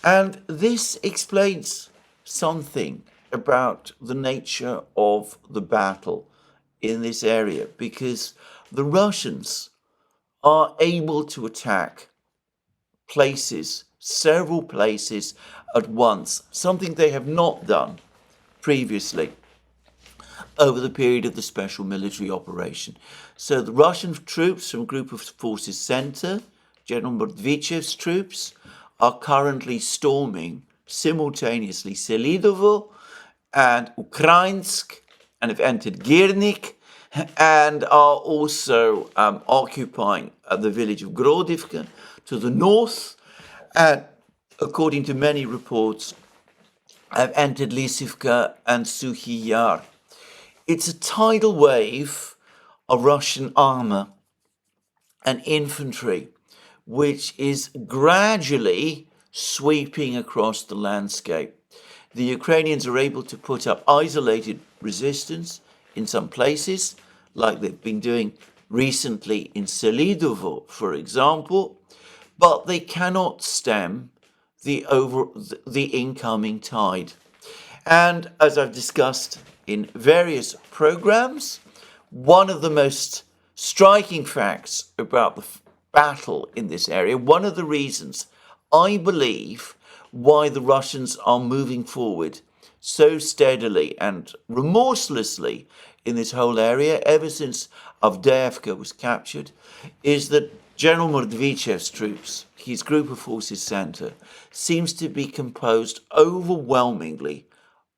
And this explains something about the nature of the battle in this area, because the Russians are able to attack places, several places at once, something they have not done previously over the period of the special military operation. So the Russian troops from Group of Forces Center, General Mordvichev's troops, are currently storming simultaneously Selidovo and Ukrainsk, and have entered Girnik, and are also occupying the village of Grodivka to the north, and according to many reports, have entered Lysivka and Suhy Yar. It's a tidal wave of Russian armor and infantry, which is gradually sweeping across the landscape. The Ukrainians are able to put up isolated resistance in some places, like they've been doing recently in Selidovo, for example, but they cannot stem the incoming tide. And as I've discussed in various programs, one of the most striking facts about the battle in this area, one of the reasons I believe why the Russians are moving forward so steadily and remorselessly in this whole area ever since Avdiivka was captured, is that General Mordvichev's troops, his Group of Forces Center, seems to be composed overwhelmingly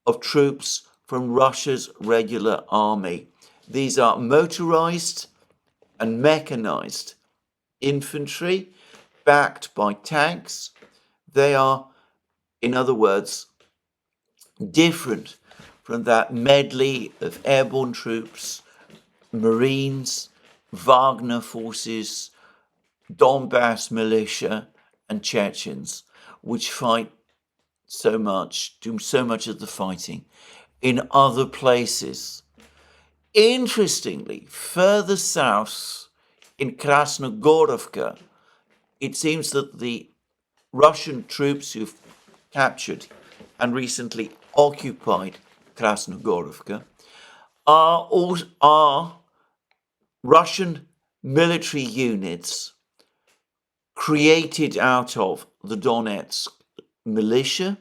of troops from Russia's regular army. These are motorized and mechanized infantry backed by tanks. They are, in other words, different from that medley of airborne troops, Marines, Wagner forces, Donbass militia, and Chechens, which fight so much, do so much of the fighting in other places. Interestingly, further south in Krasnogorovka, it seems that the Russian troops who've captured and recently occupied Krasnogorovka are Russian military units created out of the Donetsk militia,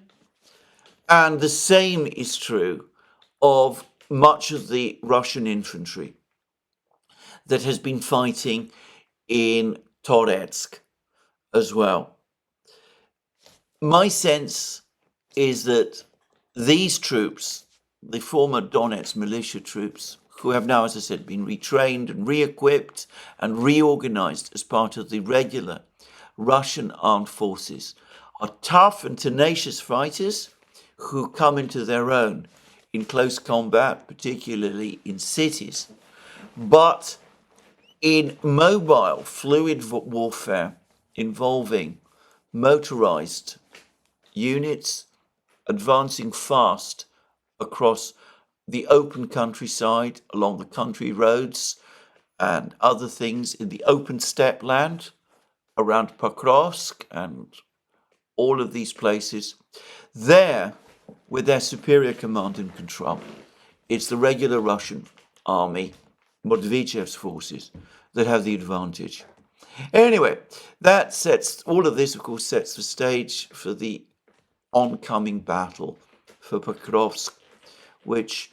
and the same is true of much of the Russian infantry that has been fighting in Toretsk as well. My sense is that these troops, the former Donetsk militia troops, who have now, as I said, been retrained and re-equipped and reorganized as part of the regular Russian armed forces, are tough and tenacious fighters who come into their own in close combat, particularly in cities. But in mobile, fluid warfare involving motorized units advancing fast across the open countryside, along the country roads and other things in the open steppe land around Pokrovsk and all of these places, there, with their superior command and control, it's the regular Russian army, Mordvichev's forces, that have the advantage. Anyway, that sets, all of this, of course, sets the stage for the oncoming battle for Pokrovsk, which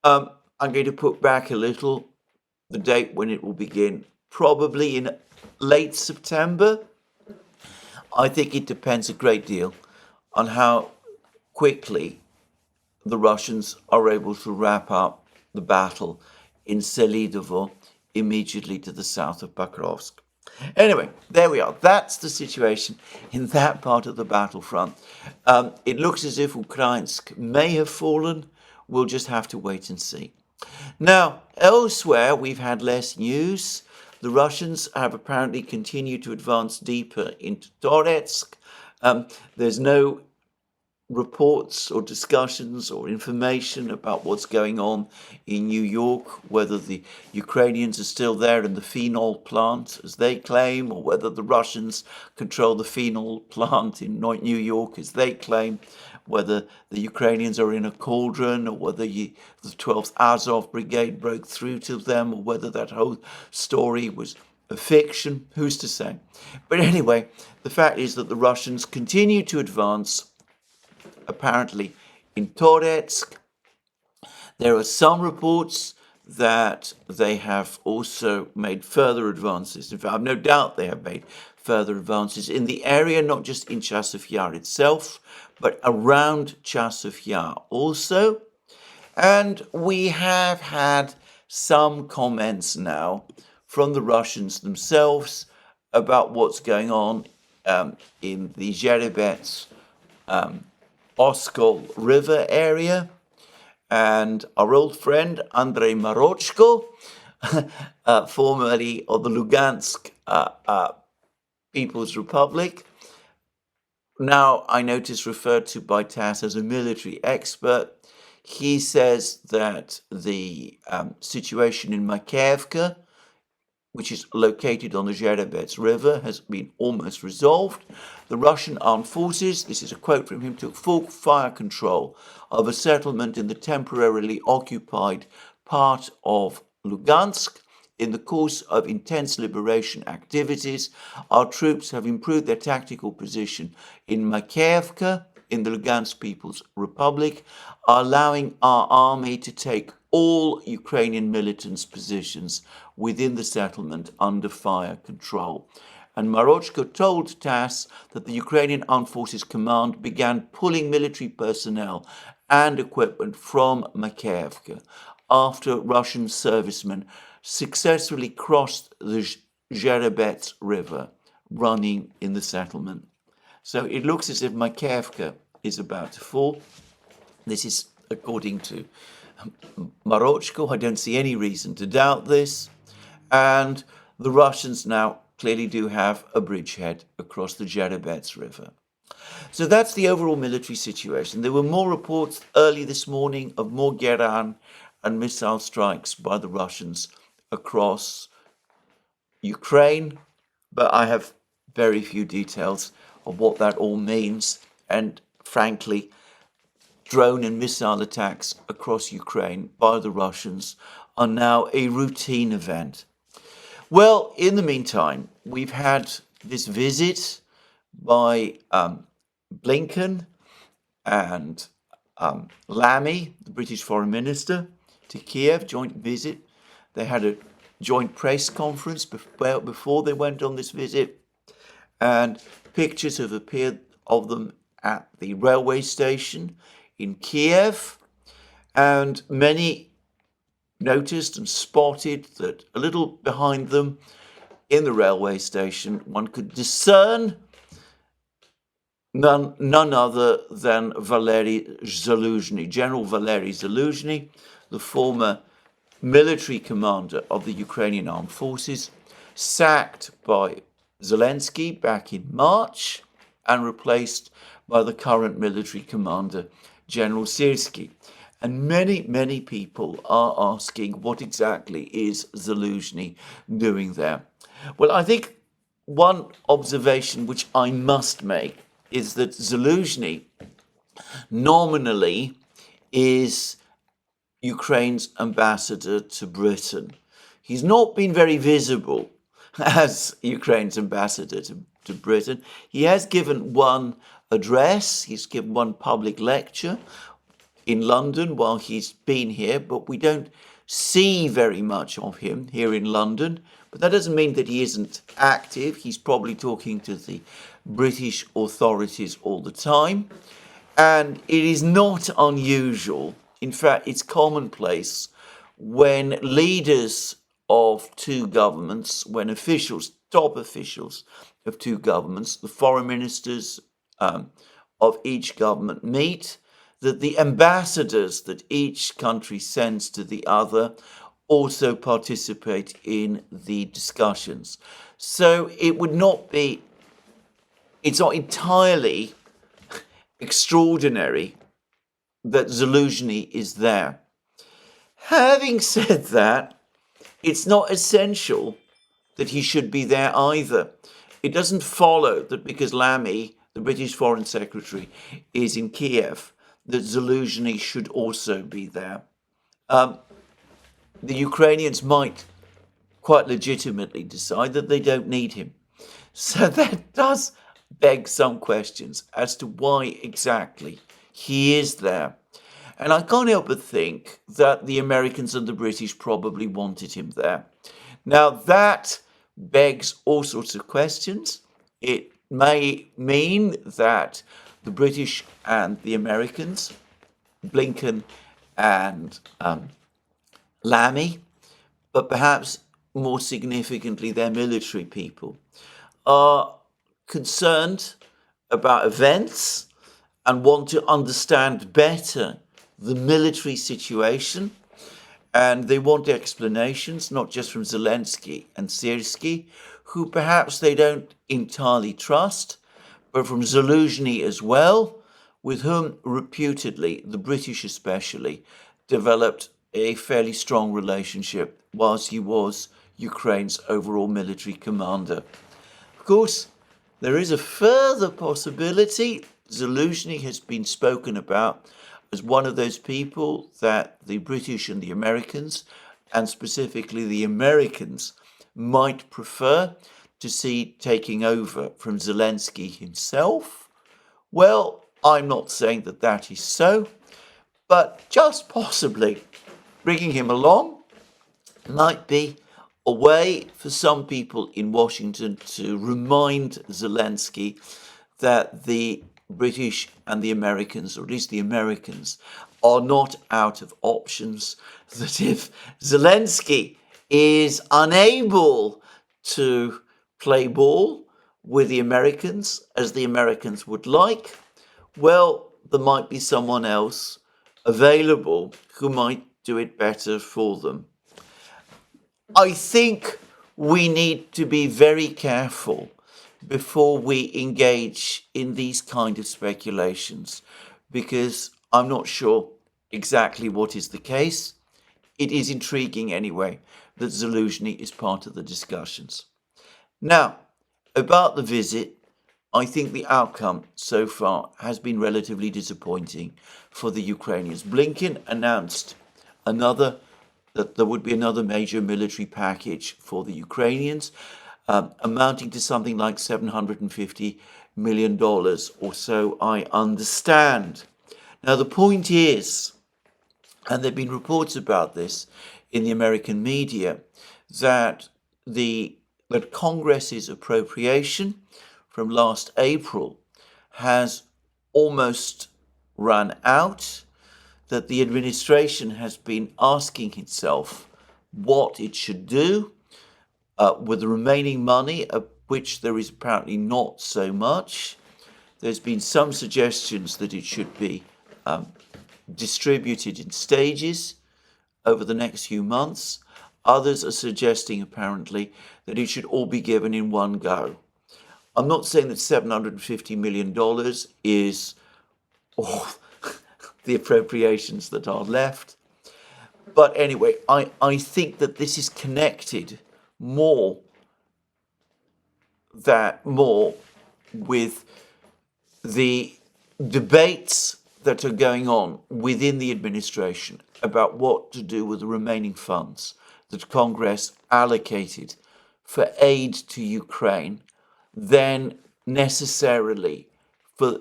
I'm going to put back a little, the date when it will begin, probably in late September. I think it depends a great deal on how quickly the Russians are able to wrap up the battle in Selidovo, immediately to the south of Pokrovsk. Anyway, there we are. That's the situation in that part of the battlefront. It looks as if Ukrainsk may have fallen. We'll just have to wait and see. Now, elsewhere, we've had less news. The Russians have apparently continued to advance deeper into Donetsk. There's no reports or discussions or information about what's going on in New York, whether the Ukrainians are still there in the phenol plant, as they claim, or whether the Russians control the phenol plant in New York, as they claim, whether the Ukrainians are in a cauldron, or whether the 12th Azov Brigade broke through to them, or whether that whole story was a fiction. Who's to say? But anyway, the fact is that the Russians continue to advance, apparently in Donetsk. There are some reports that they have also made further advances. In fact, I have no doubt they have made further advances in the area, not just in Chasiv Yar itself, but around Chasiv Yar also. And we have had some comments now from the Russians themselves about what's going on in the Zherebets Oskol River area. And our old friend Andrei Marochko, formerly of the Lugansk People's Republic, now I notice referred to by TASS as a military expert. He says that the situation in Makeyevka, which is located on the Zherebets River, has been almost resolved. The Russian armed forces, this is a quote from him, took full fire control of a settlement in the temporarily occupied part of Lugansk. In the course of intense liberation activities, our troops have improved their tactical position in Makeyevka, in the Lugansk People's Republic, allowing our army to take all Ukrainian militants' positions within the settlement under fire control. And Marochko told TASS that the Ukrainian Armed Forces Command began pulling military personnel and equipment from Makeyevka after Russian servicemen successfully crossed the Zherebets River, running in the settlement. So it looks as if Makeyevka is about to fall. This is according to Marochko. I don't see any reason to doubt this. And the Russians now clearly do have a bridgehead across the Zherebets River. So that's the overall military situation. There were more reports early this morning of more Geran and missile strikes by the Russians across Ukraine, but I have very few details of what that all means. And frankly, drone and missile attacks across Ukraine by the Russians are now a routine event. Well, in the meantime, we've had this visit by Blinken and Lammy, the British Foreign Minister, to Kiev, joint visit. They had a joint press conference before they went on this visit, and pictures have appeared of them at the railway station in Kiev, and many noticed and spotted that a little behind them in the railway station one could discern none other than Valery Zaluzhny, General Valery Zaluzhny, the former military commander of the Ukrainian armed forces, sacked by Zelensky back in March and replaced by the current military commander, General Syrskyi. And many, many people are asking what exactly is Zaluzhny doing there. Well, I think one observation which I must make is that Zaluzhny nominally is Ukraine's ambassador to Britain. He's not been very visible as Ukraine's ambassador to Britain. He has given one address, he's given one public lecture in London while he's been here, but we don't see very much of him here in London. But that doesn't mean that he isn't active. He's probably talking to the British authorities all the time. And it is not unusual, in fact, it's commonplace when leaders of two governments, when officials top officials of two governments, the foreign ministers of each government meet, that the ambassadors that each country sends to the other also participate in the discussions. So it would not be, it's not entirely extraordinary that Zelensky is there. Having said that, it's not essential that he should be there either. It doesn't follow that because Lamy, the British Foreign Secretary, is in Kiev, that Zelensky should also be there. The Ukrainians might quite legitimately decide that they don't need him. So that does beg some questions as to why exactly he is there. And I can't help but think that the Americans and the British probably wanted him there. Now, that begs all sorts of questions. It may mean that the British and the Americans, Blinken and Lamy, but perhaps more significantly their military people, are concerned about events and want to understand better the military situation, and they want explanations, not just from Zelensky and Syrskyi, who perhaps they don't entirely trust, but from Zelensky as well, with whom reputedly, the British especially, developed a fairly strong relationship whilst he was Ukraine's overall military commander. Of course, there is a further possibility. Zelensky has been spoken about as one of those people that the British and the Americans, and specifically the Americans, might prefer to see taking over from Zelensky himself. Well, I'm not saying that that is so, but just possibly bringing him along might be a way for some people in Washington to remind Zelensky that the British and the Americans, or at least the Americans, are not out of options, that if Zelensky is unable to play ball with the Americans as the Americans would like, well, there might be someone else available who might do it better for them. I think we need to be very careful before we engage in these kind of speculations, because I'm not sure exactly what is the case. It is intriguing anyway that Zelensky is part of the discussions. Now, about the visit, I think the outcome so far has been relatively disappointing for the Ukrainians. Blinken announced that there would be another major military package for the Ukrainians, amounting to something like $750 million or so, I understand. Now, the point is, and there have been reports about this in the American media, that Congress's appropriation from last April has almost run out, that the administration has been asking itself what it should do with the remaining money, of which there is apparently not so much. There's been some suggestions that it should be distributed in stages over the next few months. Others are suggesting apparently that it should all be given in one go. I'm not saying that $750 million is all the appropriations that are left. But anyway, I think that this is connected more with the debates that are going on within the administration about what to do with the remaining funds that Congress allocated for aid to Ukraine than necessarily for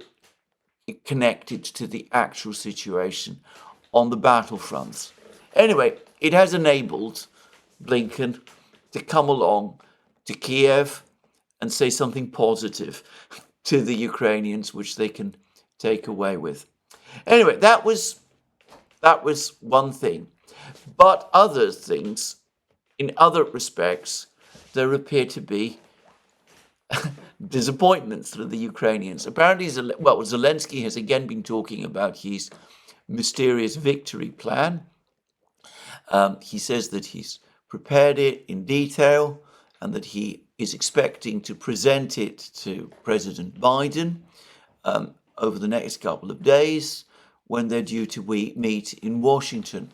connected to the actual situation on the battlefronts. Anyway, it has enabled Blinken to come along to Kiev and say something positive to the Ukrainians, which they can take away with. Anyway, that was one thing. But other things, in other respects, there appear to be disappointments for the Ukrainians. Apparently, Zelensky has again been talking about his mysterious victory plan. He says that he's prepared it in detail and that he is expecting to present it to President Biden over the next couple of days when they're due to meet in Washington.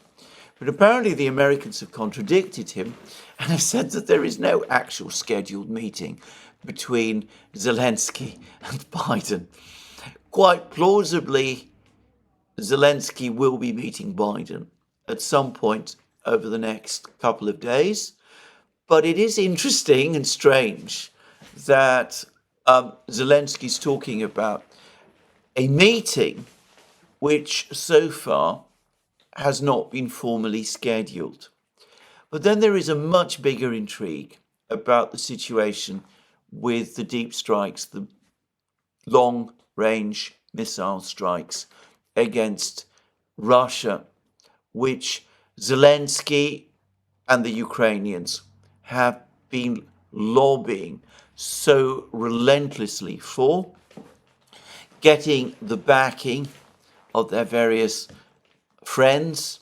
But apparently the Americans have contradicted him and have said that there is no actual scheduled meeting between Zelensky and Biden. Quite plausibly, Zelensky will be meeting Biden at some point over the next couple of days. But it is interesting and strange that Zelensky's talking about a meeting which so far has not been formally scheduled. But then there is a much bigger intrigue about the situation with the deep strikes, the long-range missile strikes against Russia, which Zelensky and the Ukrainians have been lobbying so relentlessly for, getting the backing of their various friends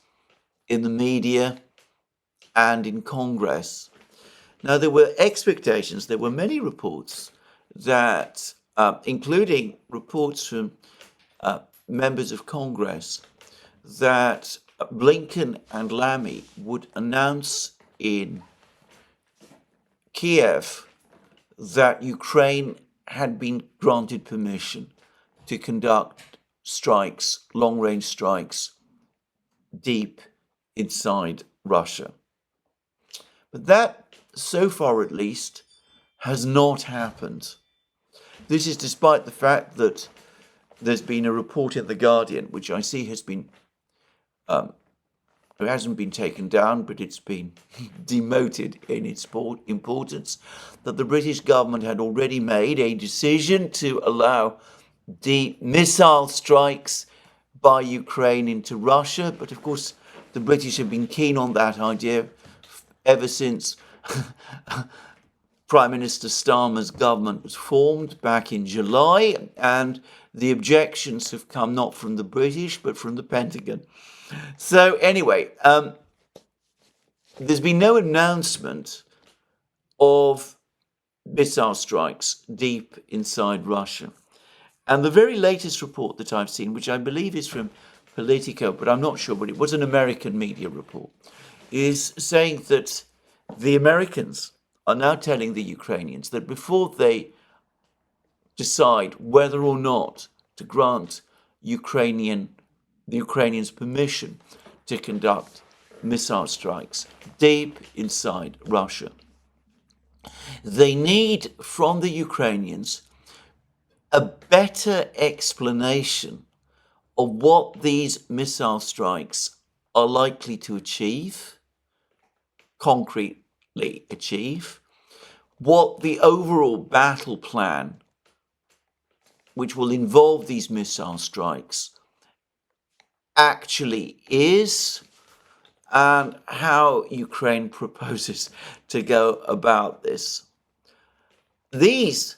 in the media and in Congress. Now, there were expectations, there were many reports that, including reports from members of Congress, that Blinken and Lamy would announce in Kiev that Ukraine had been granted permission to conduct strikes, long-range strikes, deep inside Russia. But that, so far at least, has not happened. This is despite the fact that there's been a report in The Guardian, which I see has been, it hasn't been taken down, but it's been demoted in its importance, that the British government had already made a decision to allow deep missile strikes by Ukraine into Russia. But of course, the British have been keen on that idea ever since Prime Minister Starmer's government was formed back in July, and the objections have come not from the British, but from the Pentagon. So anyway, there's been no announcement of missile strikes deep inside Russia. And the very latest report that I've seen, which I believe is from Politico, but I'm not sure, but it was an American media report, is saying that the Americans are now telling the Ukrainians that before they decide whether or not to grant the Ukrainians permission to conduct missile strikes deep inside Russia, they need from the Ukrainians a better explanation of what these missile strikes are likely to achieve, concretely achieve, what the overall battle plan, which will involve these missile strikes, actually is, and how Ukraine proposes to go about this. These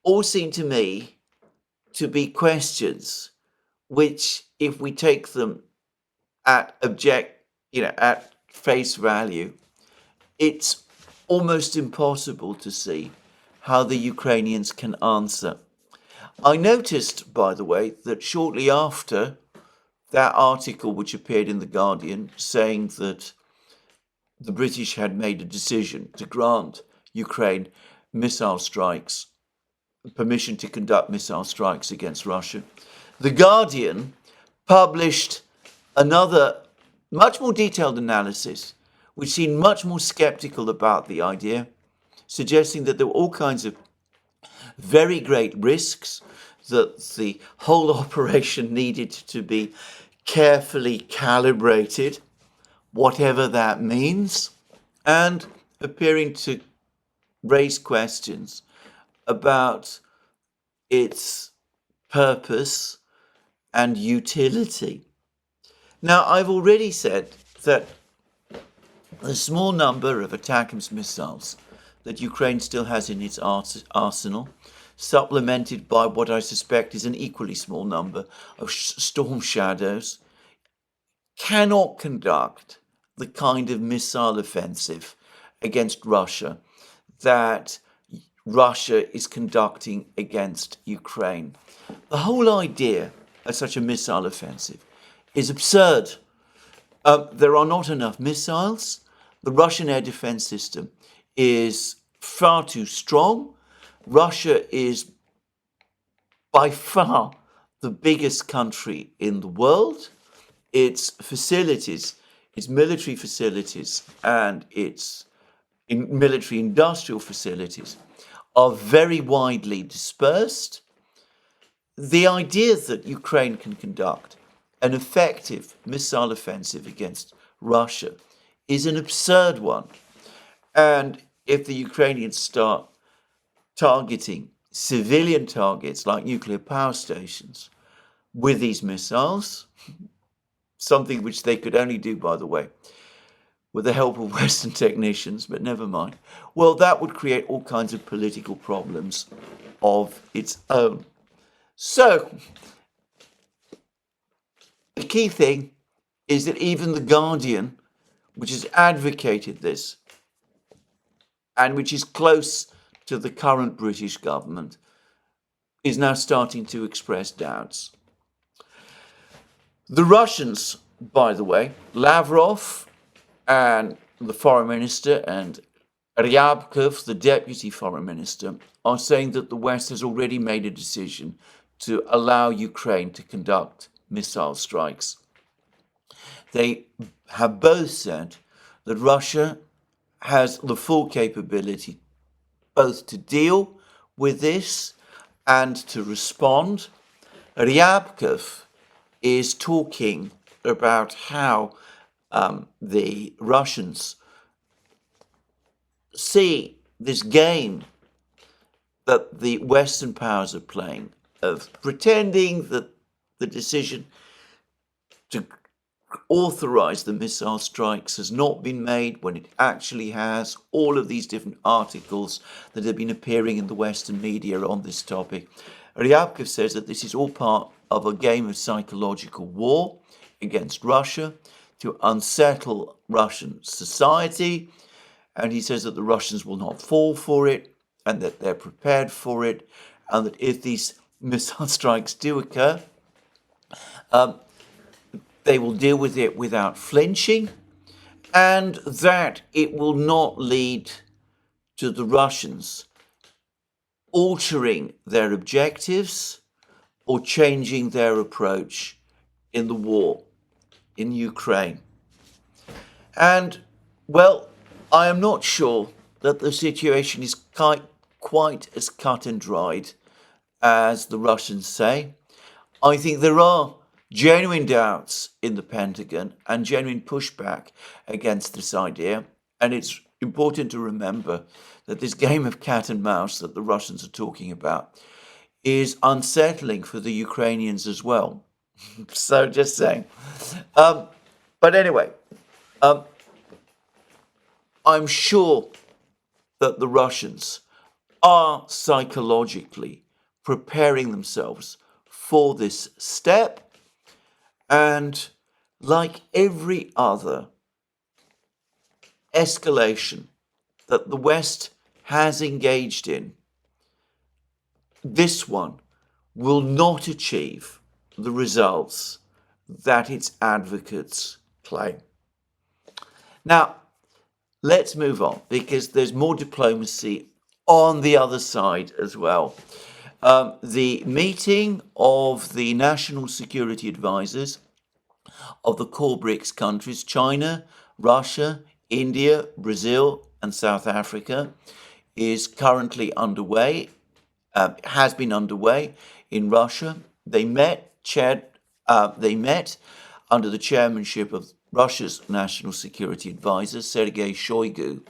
all seem to me to be questions which, if we take them at at face value, it's almost impossible to see how the Ukrainians can answer. I noticed, by the way, that shortly after that article which appeared in The Guardian saying that the British had made a decision to grant Ukraine missile strikes, permission to conduct missile strikes against Russia, The Guardian published another much more detailed analysis which seemed much more skeptical about the idea, suggesting that there were all kinds of very great risks, that the whole operation needed to be carefully calibrated, whatever that means, and appearing to raise questions about its purpose and utility. Now, I've already said that the small number of ATACMS missiles that Ukraine still has in its arsenal, supplemented by what I suspect is an equally small number of storm shadows, cannot conduct the kind of missile offensive against Russia that Russia is conducting against Ukraine. The whole idea of such a missile offensive is absurd. There are not enough missiles. The Russian air defense system is far too strong. Russia is by far the biggest country in the world. Its facilities, its military facilities, and its military industrial facilities are very widely dispersed. The idea that Ukraine can conduct an effective missile offensive against Russia is an absurd one. And if the Ukrainians start targeting civilian targets like nuclear power stations with these missiles, something which they could only do, by the way, with the help of Western technicians, but never mind, well, that would create all kinds of political problems of its own. So, the key thing is that even The Guardian, which has advocated this, and which is close to the current British government, is now starting to express doubts. The Russians, by the way, Lavrov and the foreign minister and Ryabkov, the deputy foreign minister, are saying that the West has already made a decision to allow Ukraine to conduct missile strikes. They have both said that Russia has the full capability both to deal with this and to respond. Ryabkov is talking about how the Russians see this game that the Western powers are playing of pretending that the decision to authorize the missile strikes has not been made when it actually has. All of these different articles that have been appearing in the Western media on this topic. Ryabkov says that this is all part of a game of psychological war against Russia to unsettle Russian society. And he says that the Russians will not fall for it and that they're prepared for it, and that if these missile strikes do occur, they will deal with it without flinching, and that it will not lead to the Russians altering their objectives or changing their approach in the war in Ukraine. And, well, I am not sure that the situation is quite as cut and dried as the Russians say. I think there are genuine doubts in the Pentagon and genuine pushback against this idea. And it's important to remember that this game of cat and mouse that the Russians are talking about is unsettling for the Ukrainians as well. So just saying. But anyway, I'm sure that the Russians are psychologically preparing themselves for this step. And like every other escalation that the West has engaged in, this one will not achieve the results that its advocates claim. Now, let's move on, because there's more diplomacy on the other side as well. The meeting of the national security advisors of the core BRICS countries, China, Russia, India, Brazil, and South Africa, is currently underway, has been underway in Russia. They met under the chairmanship of Russia's national security advisor, Sergei Shoigu,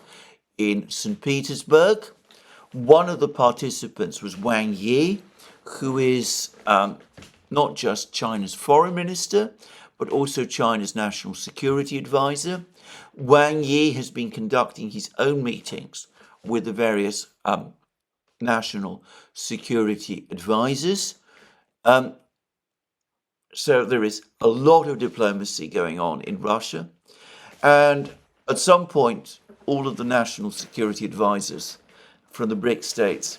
in St. Petersburg. One of the participants was Wang Yi, who is not just China's foreign minister, but also China's national security advisor. Wang Yi has been conducting his own meetings with the various national security advisors. So there is a lot of diplomacy going on in Russia. And at some point, all of the national security advisors from the BRIC states,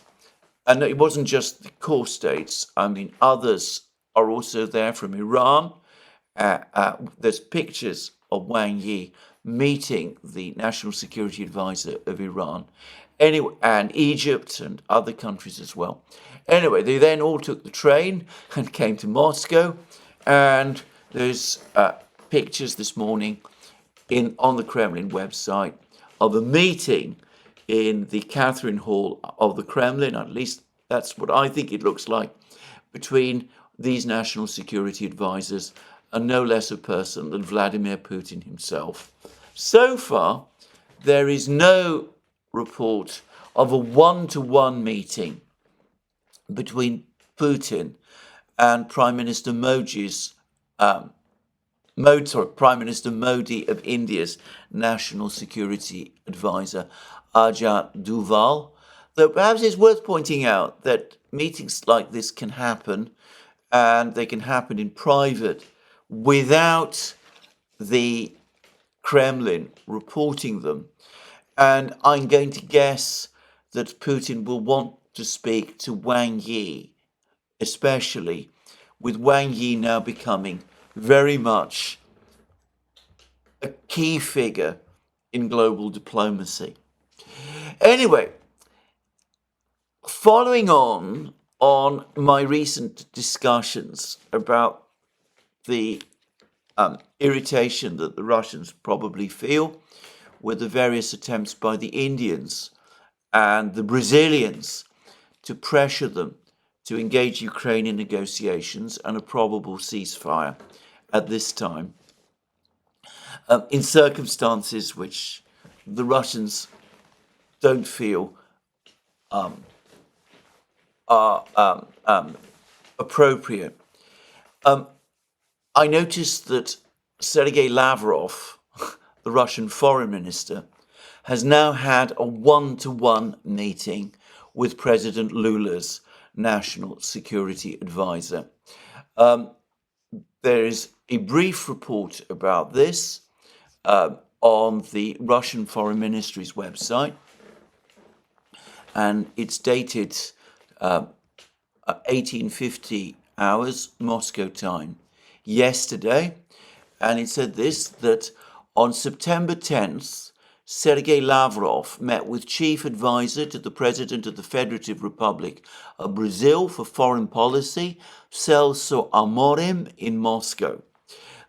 and it wasn't just the core states, I mean, others are also there from Iran. There's pictures of Wang Yi meeting the national security advisor of Iran, anyway, and Egypt and other countries as well. Anyway, they then all took the train and came to Moscow, and there's pictures this morning on the Kremlin website of a meeting in the Catherine Hall of the Kremlin, at least that's what I think it looks like, between these national security advisors and no less a person than Vladimir Putin himself. So far, there is no report of a one-to-one meeting between Putin and Prime Minister Prime Minister Modi of India's National Security Advisor, Ajit Doval. Though perhaps it's worth pointing out that meetings like this can happen, and they can happen in private without the Kremlin reporting them. And I'm going to guess that Putin will want to speak to Wang Yi, especially with Wang Yi now becoming very much a key figure in global diplomacy. Anyway, following on my recent discussions about the irritation that the Russians probably feel with the various attempts by the Indians and the Brazilians to pressure them to engage Ukraine in negotiations and a probable ceasefire at this time, in circumstances which the Russians don't feel are appropriate. I noticed that Sergei Lavrov, the Russian foreign minister, has now had a one-to-one meeting with President Lula's national security advisor. There is a brief report about this on the Russian Foreign Ministry's website, and it's dated 1850 hours Moscow time yesterday, and it said this, that on September 10th, Sergei Lavrov met with chief advisor to the President of the Federative Republic of Brazil for foreign policy, Celso Amorim, in Moscow.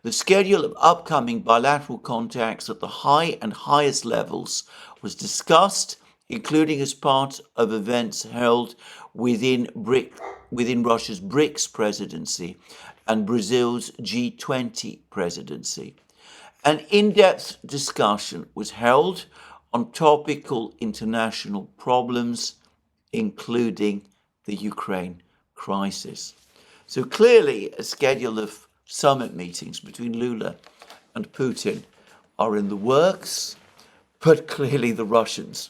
The schedule of upcoming bilateral contacts at the high and highest levels was discussed, including as part of events held within Russia's BRICS presidency and Brazil's G20 presidency. An in-depth discussion was held on topical international problems, including the Ukraine crisis. So clearly, a schedule of summit meetings between Lula and Putin are in the works, but clearly the Russians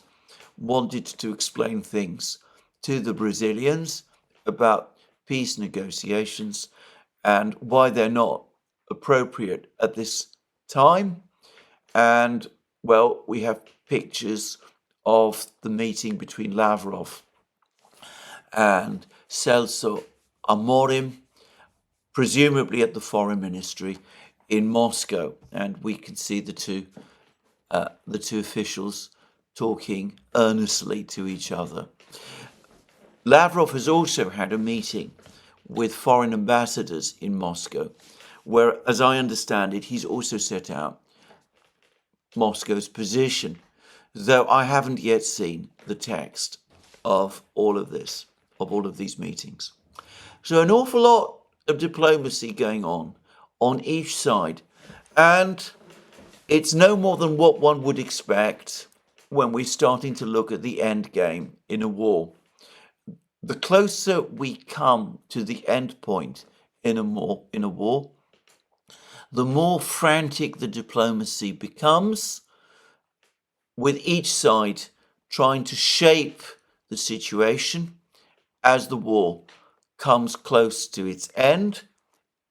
wanted to explain things to the Brazilians about peace negotiations and why they're not appropriate at this time. And, well, we have pictures of the meeting between Lavrov and Celso Amorim, presumably at the Foreign Ministry in Moscow. And we can see the two officials talking earnestly to each other. Lavrov has also had a meeting with foreign ambassadors in Moscow, where, as I understand it, he's also set out Moscow's position, though I haven't yet seen the text of all of these meetings. So an awful lot of diplomacy going on each side, and it's no more than what one would expect when we're starting to look at the end game in a war. The closer we come to the end point in a war, the more frantic the diplomacy becomes, with each side trying to shape the situation as the war comes close to its end,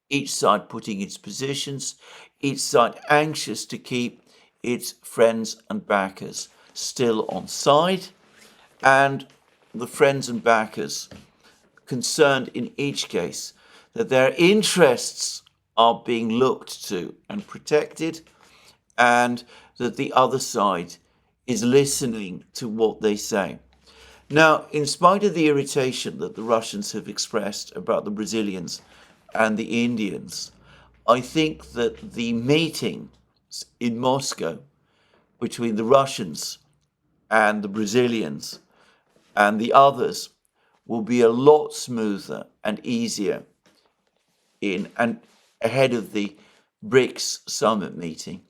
each side putting its positions, each side anxious to keep its friends and backers still on side, and the friends and backers concerned in each case that their interests are being looked to and protected, and that the other side is listening to what they say. Now, in spite of the irritation that the Russians have expressed about the Brazilians and the Indians, I think that the meetings in Moscow between the Russians and the Brazilians and the others will be a lot smoother and easier and ahead of the BRICS summit meeting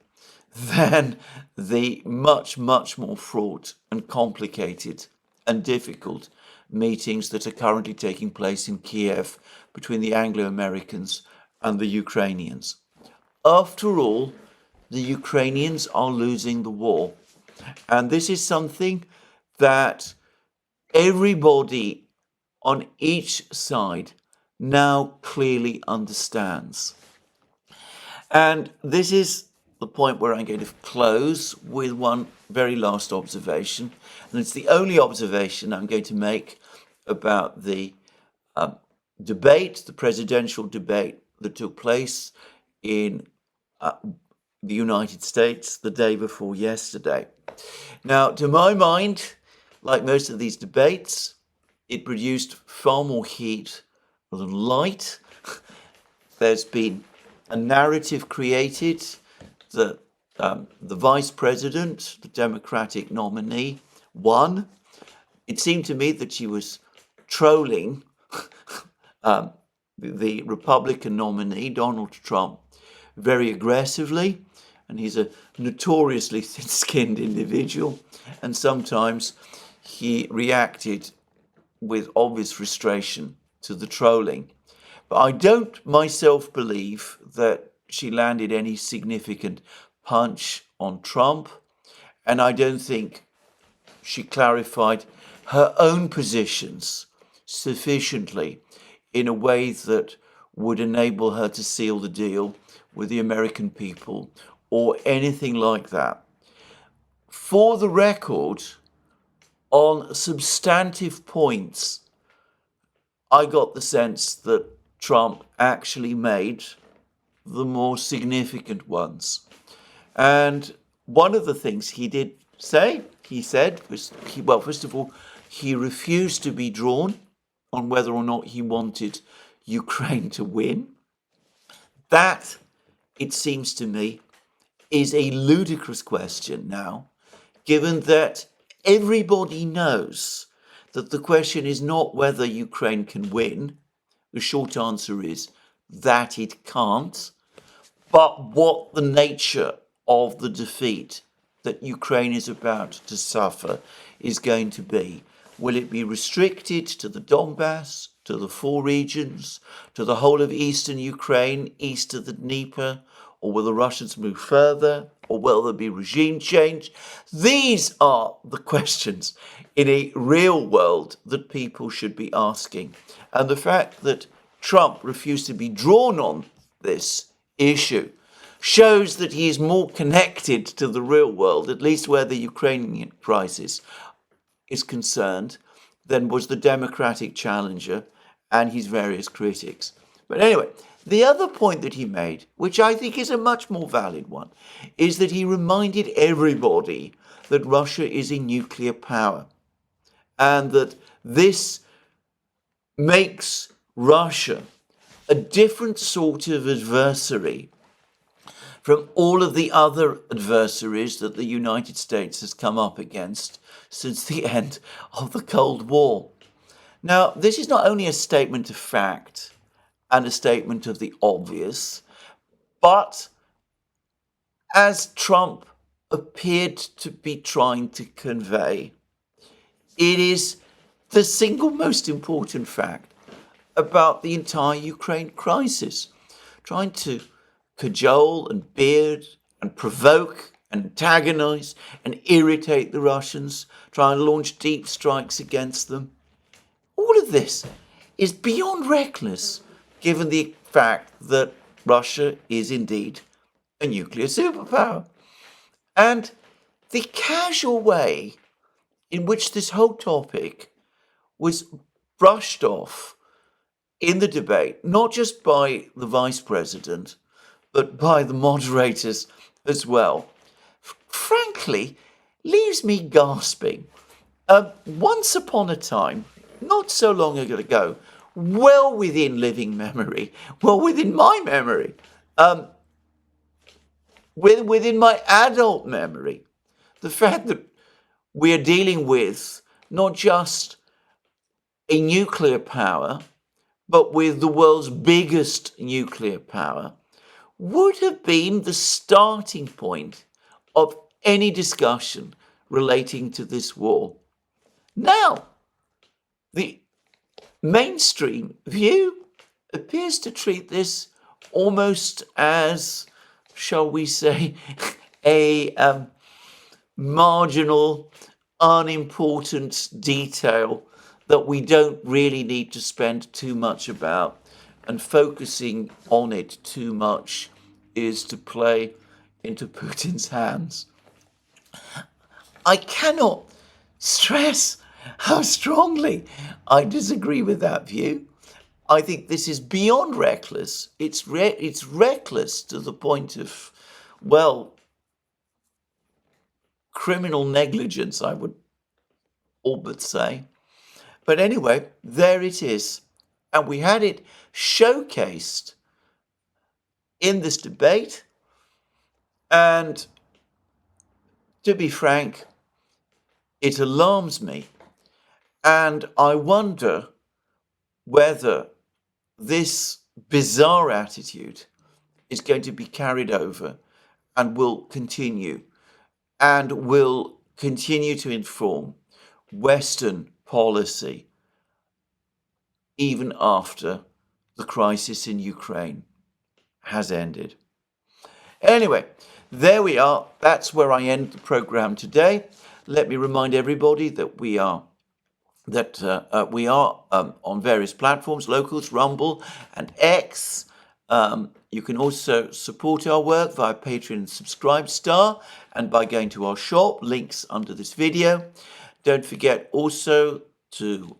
than the much, much more fraught and complicated and difficult meetings that are currently taking place in Kiev between the Anglo-Americans and the Ukrainians. After all, the Ukrainians are losing the war. And this is something that everybody on each side now clearly understands. And this is the point where I'm going to close with one very last observation. And it's the only observation I'm going to make about the debate, the presidential debate that took place in the United States the day before yesterday. Now, to my mind, like most of these debates, it produced far more heat than light. There's been a narrative created that the vice president, the Democratic nominee, won. It seemed to me that she was trolling the Republican nominee, Donald Trump, very aggressively. And he's a notoriously thin-skinned individual. And sometimes he reacted with obvious frustration to the trolling. But I don't myself believe that she landed any significant punch on Trump. And I don't think she clarified her own positions sufficiently in a way that would enable her to seal the deal with the American people or anything like that. For the record, on substantive points, I got the sense that Trump actually made the more significant ones. And one of the things he did say, he said, was, well, first of all, he refused to be drawn on whether or not he wanted Ukraine to win. That, it seems to me, is a ludicrous question now, given that everybody knows that the question is not whether Ukraine can win. The short answer is that it can't, but what the nature of the defeat that Ukraine is about to suffer is going to be. Will it be restricted to the Donbass, to the 4 regions, to the whole of eastern Ukraine, east of the Dnieper, or will the Russians move further, or will there be regime change? These are the questions in a real world that people should be asking. And the fact that Trump refused to be drawn on this issue shows that he is more connected to the real world, at least where the Ukrainian crisis is concerned, than was the Democratic challenger and his various critics. But anyway, the other point that he made, which I think is a much more valid one, is that he reminded everybody that Russia is a nuclear power and that this makes Russia a different sort of adversary from all of the other adversaries that the United States has come up against since the end of the Cold War. Now, this is not only a statement of fact and a statement of the obvious, but as Trump appeared to be trying to convey, it is the single most important fact about the entire Ukraine crisis, trying to cajole and beard and provoke and antagonize and irritate the Russians, try and launch deep strikes against them. All of this is beyond reckless, given the fact that Russia is indeed a nuclear superpower. And the casual way in which this whole topic was brushed off in the debate, not just by the Vice President, but by the moderators as well, frankly, leaves me gasping. Once upon a time, not so long ago, well within living memory, well within my memory, within my adult memory, the fact that we are dealing with not just a nuclear power, but with the world's biggest nuclear power, would have been the starting point of any discussion relating to this war. Now, the mainstream view appears to treat this almost as, shall we say, a marginal, unimportant detail that we don't really need to spend too much about, and focusing on it too much is to play into Putin's hands. I cannot stress how strongly I disagree with that view. I think this is beyond reckless. It's reckless to the point of, well, criminal negligence, I would all but say. But anyway, there it is. And we had it showcased in this debate. And to be frank, it alarms me. And I wonder whether this bizarre attitude is going to be carried over and will continue to inform Western policy even after the crisis in Ukraine has ended. Anyway, there we are. That's where I end the program today. Let me remind everybody that we are on various platforms, Locals, Rumble, and X. You can also support our work via Patreon and Subscribestar, and by going to our shop, links under this video. Don't forget also to,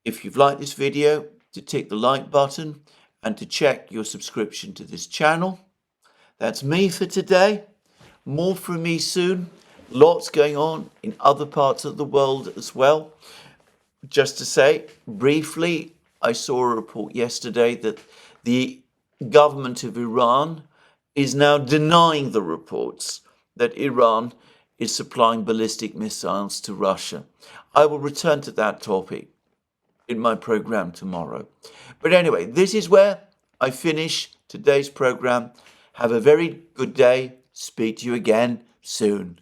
if you've liked this video, to tick the like button and to check your subscription to this channel. That's me for today. More from me soon. Lots going on in other parts of the world as well. Just to say, briefly, I saw a report yesterday that the government of Iran is now denying the reports that Iran is supplying ballistic missiles to Russia. I will return to that topic in my program tomorrow. But anyway, this is where I finish today's program. Have a very good day. Speak to you again soon.